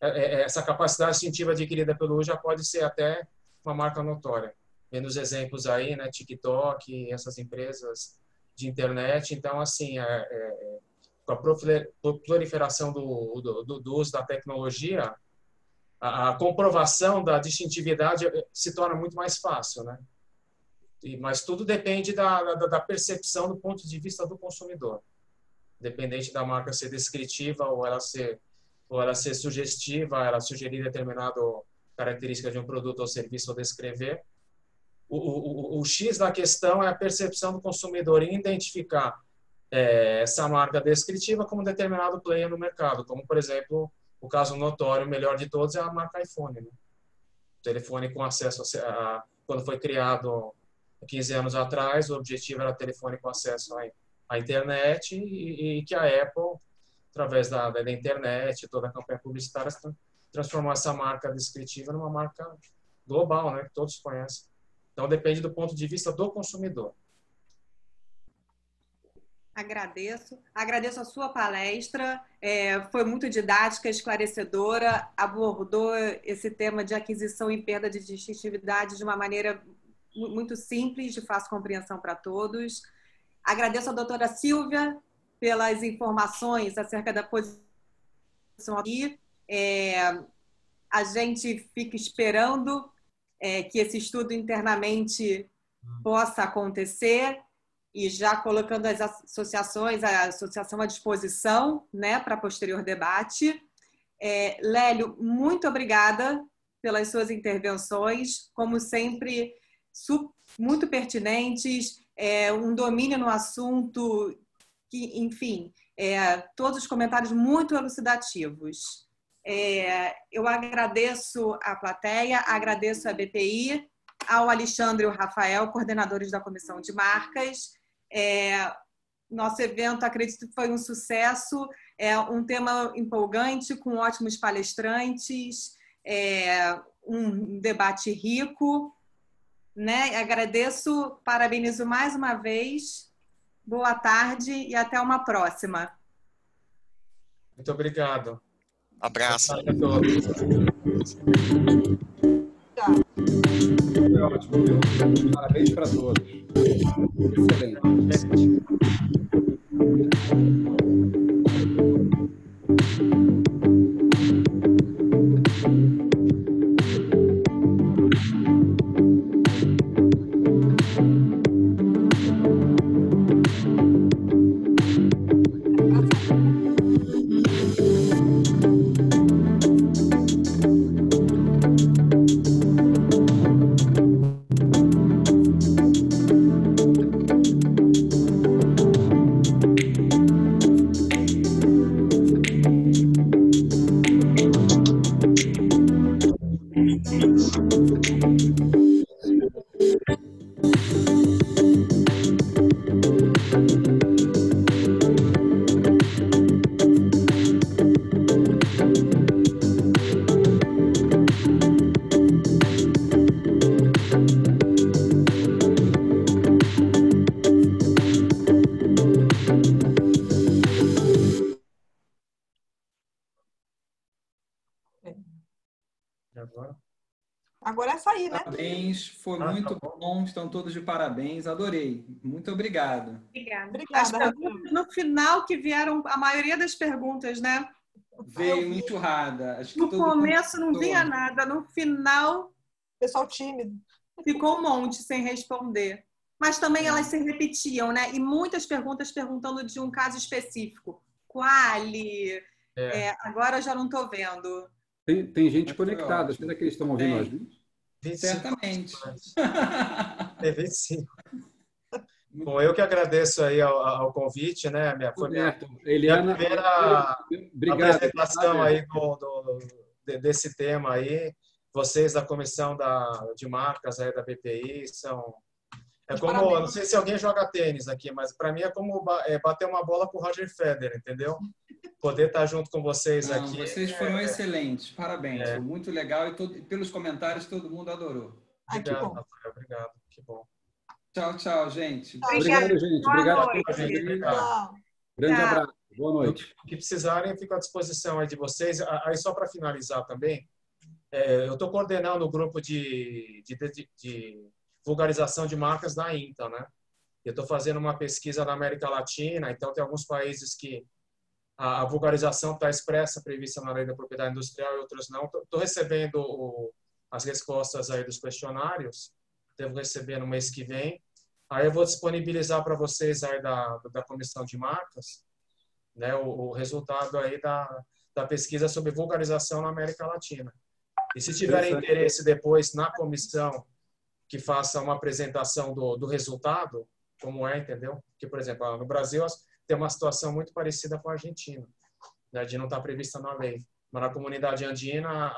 essa capacidade distintiva adquirida pelo uso já pode ser até uma marca notória. Vendo os exemplos aí, né, TikTok, essas empresas de internet. Então, assim, com a proliferação do uso da tecnologia, a comprovação da distintividade se torna muito mais fácil, né? Mas tudo depende da percepção do ponto de vista do consumidor. Dependente da marca ser descritiva ou ela ser sugestiva, ela sugerir determinada característica de um produto ou serviço ou descrever. O X da questão é a percepção do consumidor em identificar essa marca descritiva como determinado player no mercado, como, por exemplo, o caso notório, o melhor de todos, é a marca iPhone, né? O telefone com acesso quando foi criado 15 anos atrás, o objetivo era telefone com acesso à internet e que a Apple, através da internet, toda a campanha publicitária, transformou essa marca descritiva numa marca global, né, que todos conhecem. Então, depende do ponto de vista do consumidor. Agradeço a sua palestra, foi muito didática, esclarecedora, abordou esse tema de aquisição e perda de distintividade de uma maneira muito simples, de fácil compreensão para todos. Agradeço a doutora Silvia pelas informações acerca da posição aqui. A gente fica esperando que esse estudo internamente possa acontecer, e já colocando as associações, a associação à disposição, né, para posterior debate. Lélio, muito obrigada pelas suas intervenções, como sempre, muito pertinentes, um domínio no assunto, que, enfim, todos os comentários muito elucidativos. Eu agradeço à plateia, agradeço à BPI, ao Alexandre e ao Rafael, coordenadores da Comissão de Marcas. Nosso evento, acredito que foi um sucesso, um tema empolgante, com ótimos palestrantes, um debate rico, né? Agradeço, parabenizo mais uma vez, boa tarde e até uma próxima. Muito obrigado. Abraço. Boa tarde a todos. Foi ótimo, viu? Parabéns para todos. Excelente. Agora é sair, né? Parabéns, foi muito bom, estão todos de parabéns, adorei. Muito obrigado. Obrigada. As Obrigada. perguntas no final que vieram, a maioria das perguntas, né? Veio enxurrada. Acho que No todo mundo começo não gostou. vinha nada, no final Pessoal tímido. ficou um monte sem responder. Mas também elas se repetiam, né? E muitas perguntas perguntando de um caso específico. Quali? Agora eu já não estou vendo. Tem gente Mas foi conectada. ótimo. Será que eles estão ouvindo Tem. as duas? 25 Certamente. É 25. Bom, eu que agradeço aí ao convite, né? Foi minha Eliana, primeira obrigado. apresentação aí desse tema aí. Vocês da comissão de marcas aí da BPI são... como, eu não sei se alguém joga tênis aqui, mas para mim é como bater uma bola com o Roger Federer, entendeu? Poder estar junto com vocês Não, aqui. vocês foram excelentes, parabéns. Foi muito legal e pelos comentários todo mundo adorou. Obrigado, Rafael. Obrigado. Que bom. Tchau, tchau, gente. Obrigado, gente. Boa Obrigado a noite. todos. Tchau. Grande Tchau. abraço. Boa noite. O que precisarem, eu fico à disposição aí de vocês. Aí, só para finalizar também, eu estou coordenando o grupo de vulgarização de marcas da INTA, né? Eu estou fazendo uma pesquisa na América Latina, então tem alguns países que a vulgarização está expressa, prevista na Lei da Propriedade Industrial e outros não. Estou recebendo as respostas aí dos questionários, devo receber no mês que vem. Aí eu vou disponibilizar para vocês aí da Comissão de Marcas, né, o resultado aí da pesquisa sobre vulgarização na América Latina. E se tiverem interesse depois na comissão que faça uma apresentação do resultado, como entendeu? Porque, por exemplo, no Brasil tem uma situação muito parecida com a Argentina, né, de não estar prevista na lei. Mas na comunidade andina,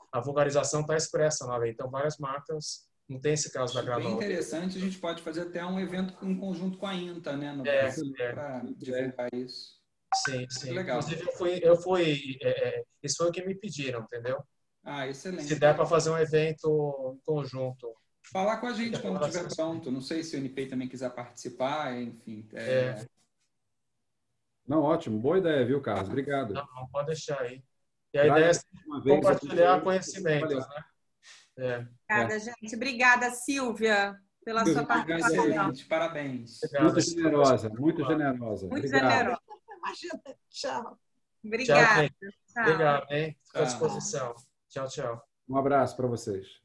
a vulgarização está expressa na lei. Então, várias marcas não tem esse caso da granola. Bem interessante, a gente pode fazer até um evento em conjunto com a INTA, né? No Brasil, para divulgar isso. Sim, sim. Legal. Inclusive, isso foi o que me pediram, entendeu? Ah, excelente. Se der para fazer um evento em conjunto. Falar com a gente quando estiver pronto. Não sei se o NPI também quiser participar, enfim. Não, ótimo. Boa ideia, viu, Carlos? Obrigado. Não, pode deixar aí. E a ideia é compartilhar conhecimentos, né? Obrigada, gente. Obrigada, Silvia, pela sua participação. Excelente, parabéns. Muito generosa, muito generosa. Muito Obrigado. generosa. Imagina. Tchau. Obrigada. Tchau, obrigado, hein? Fico à disposição. Tchau, tchau. Um abraço para vocês.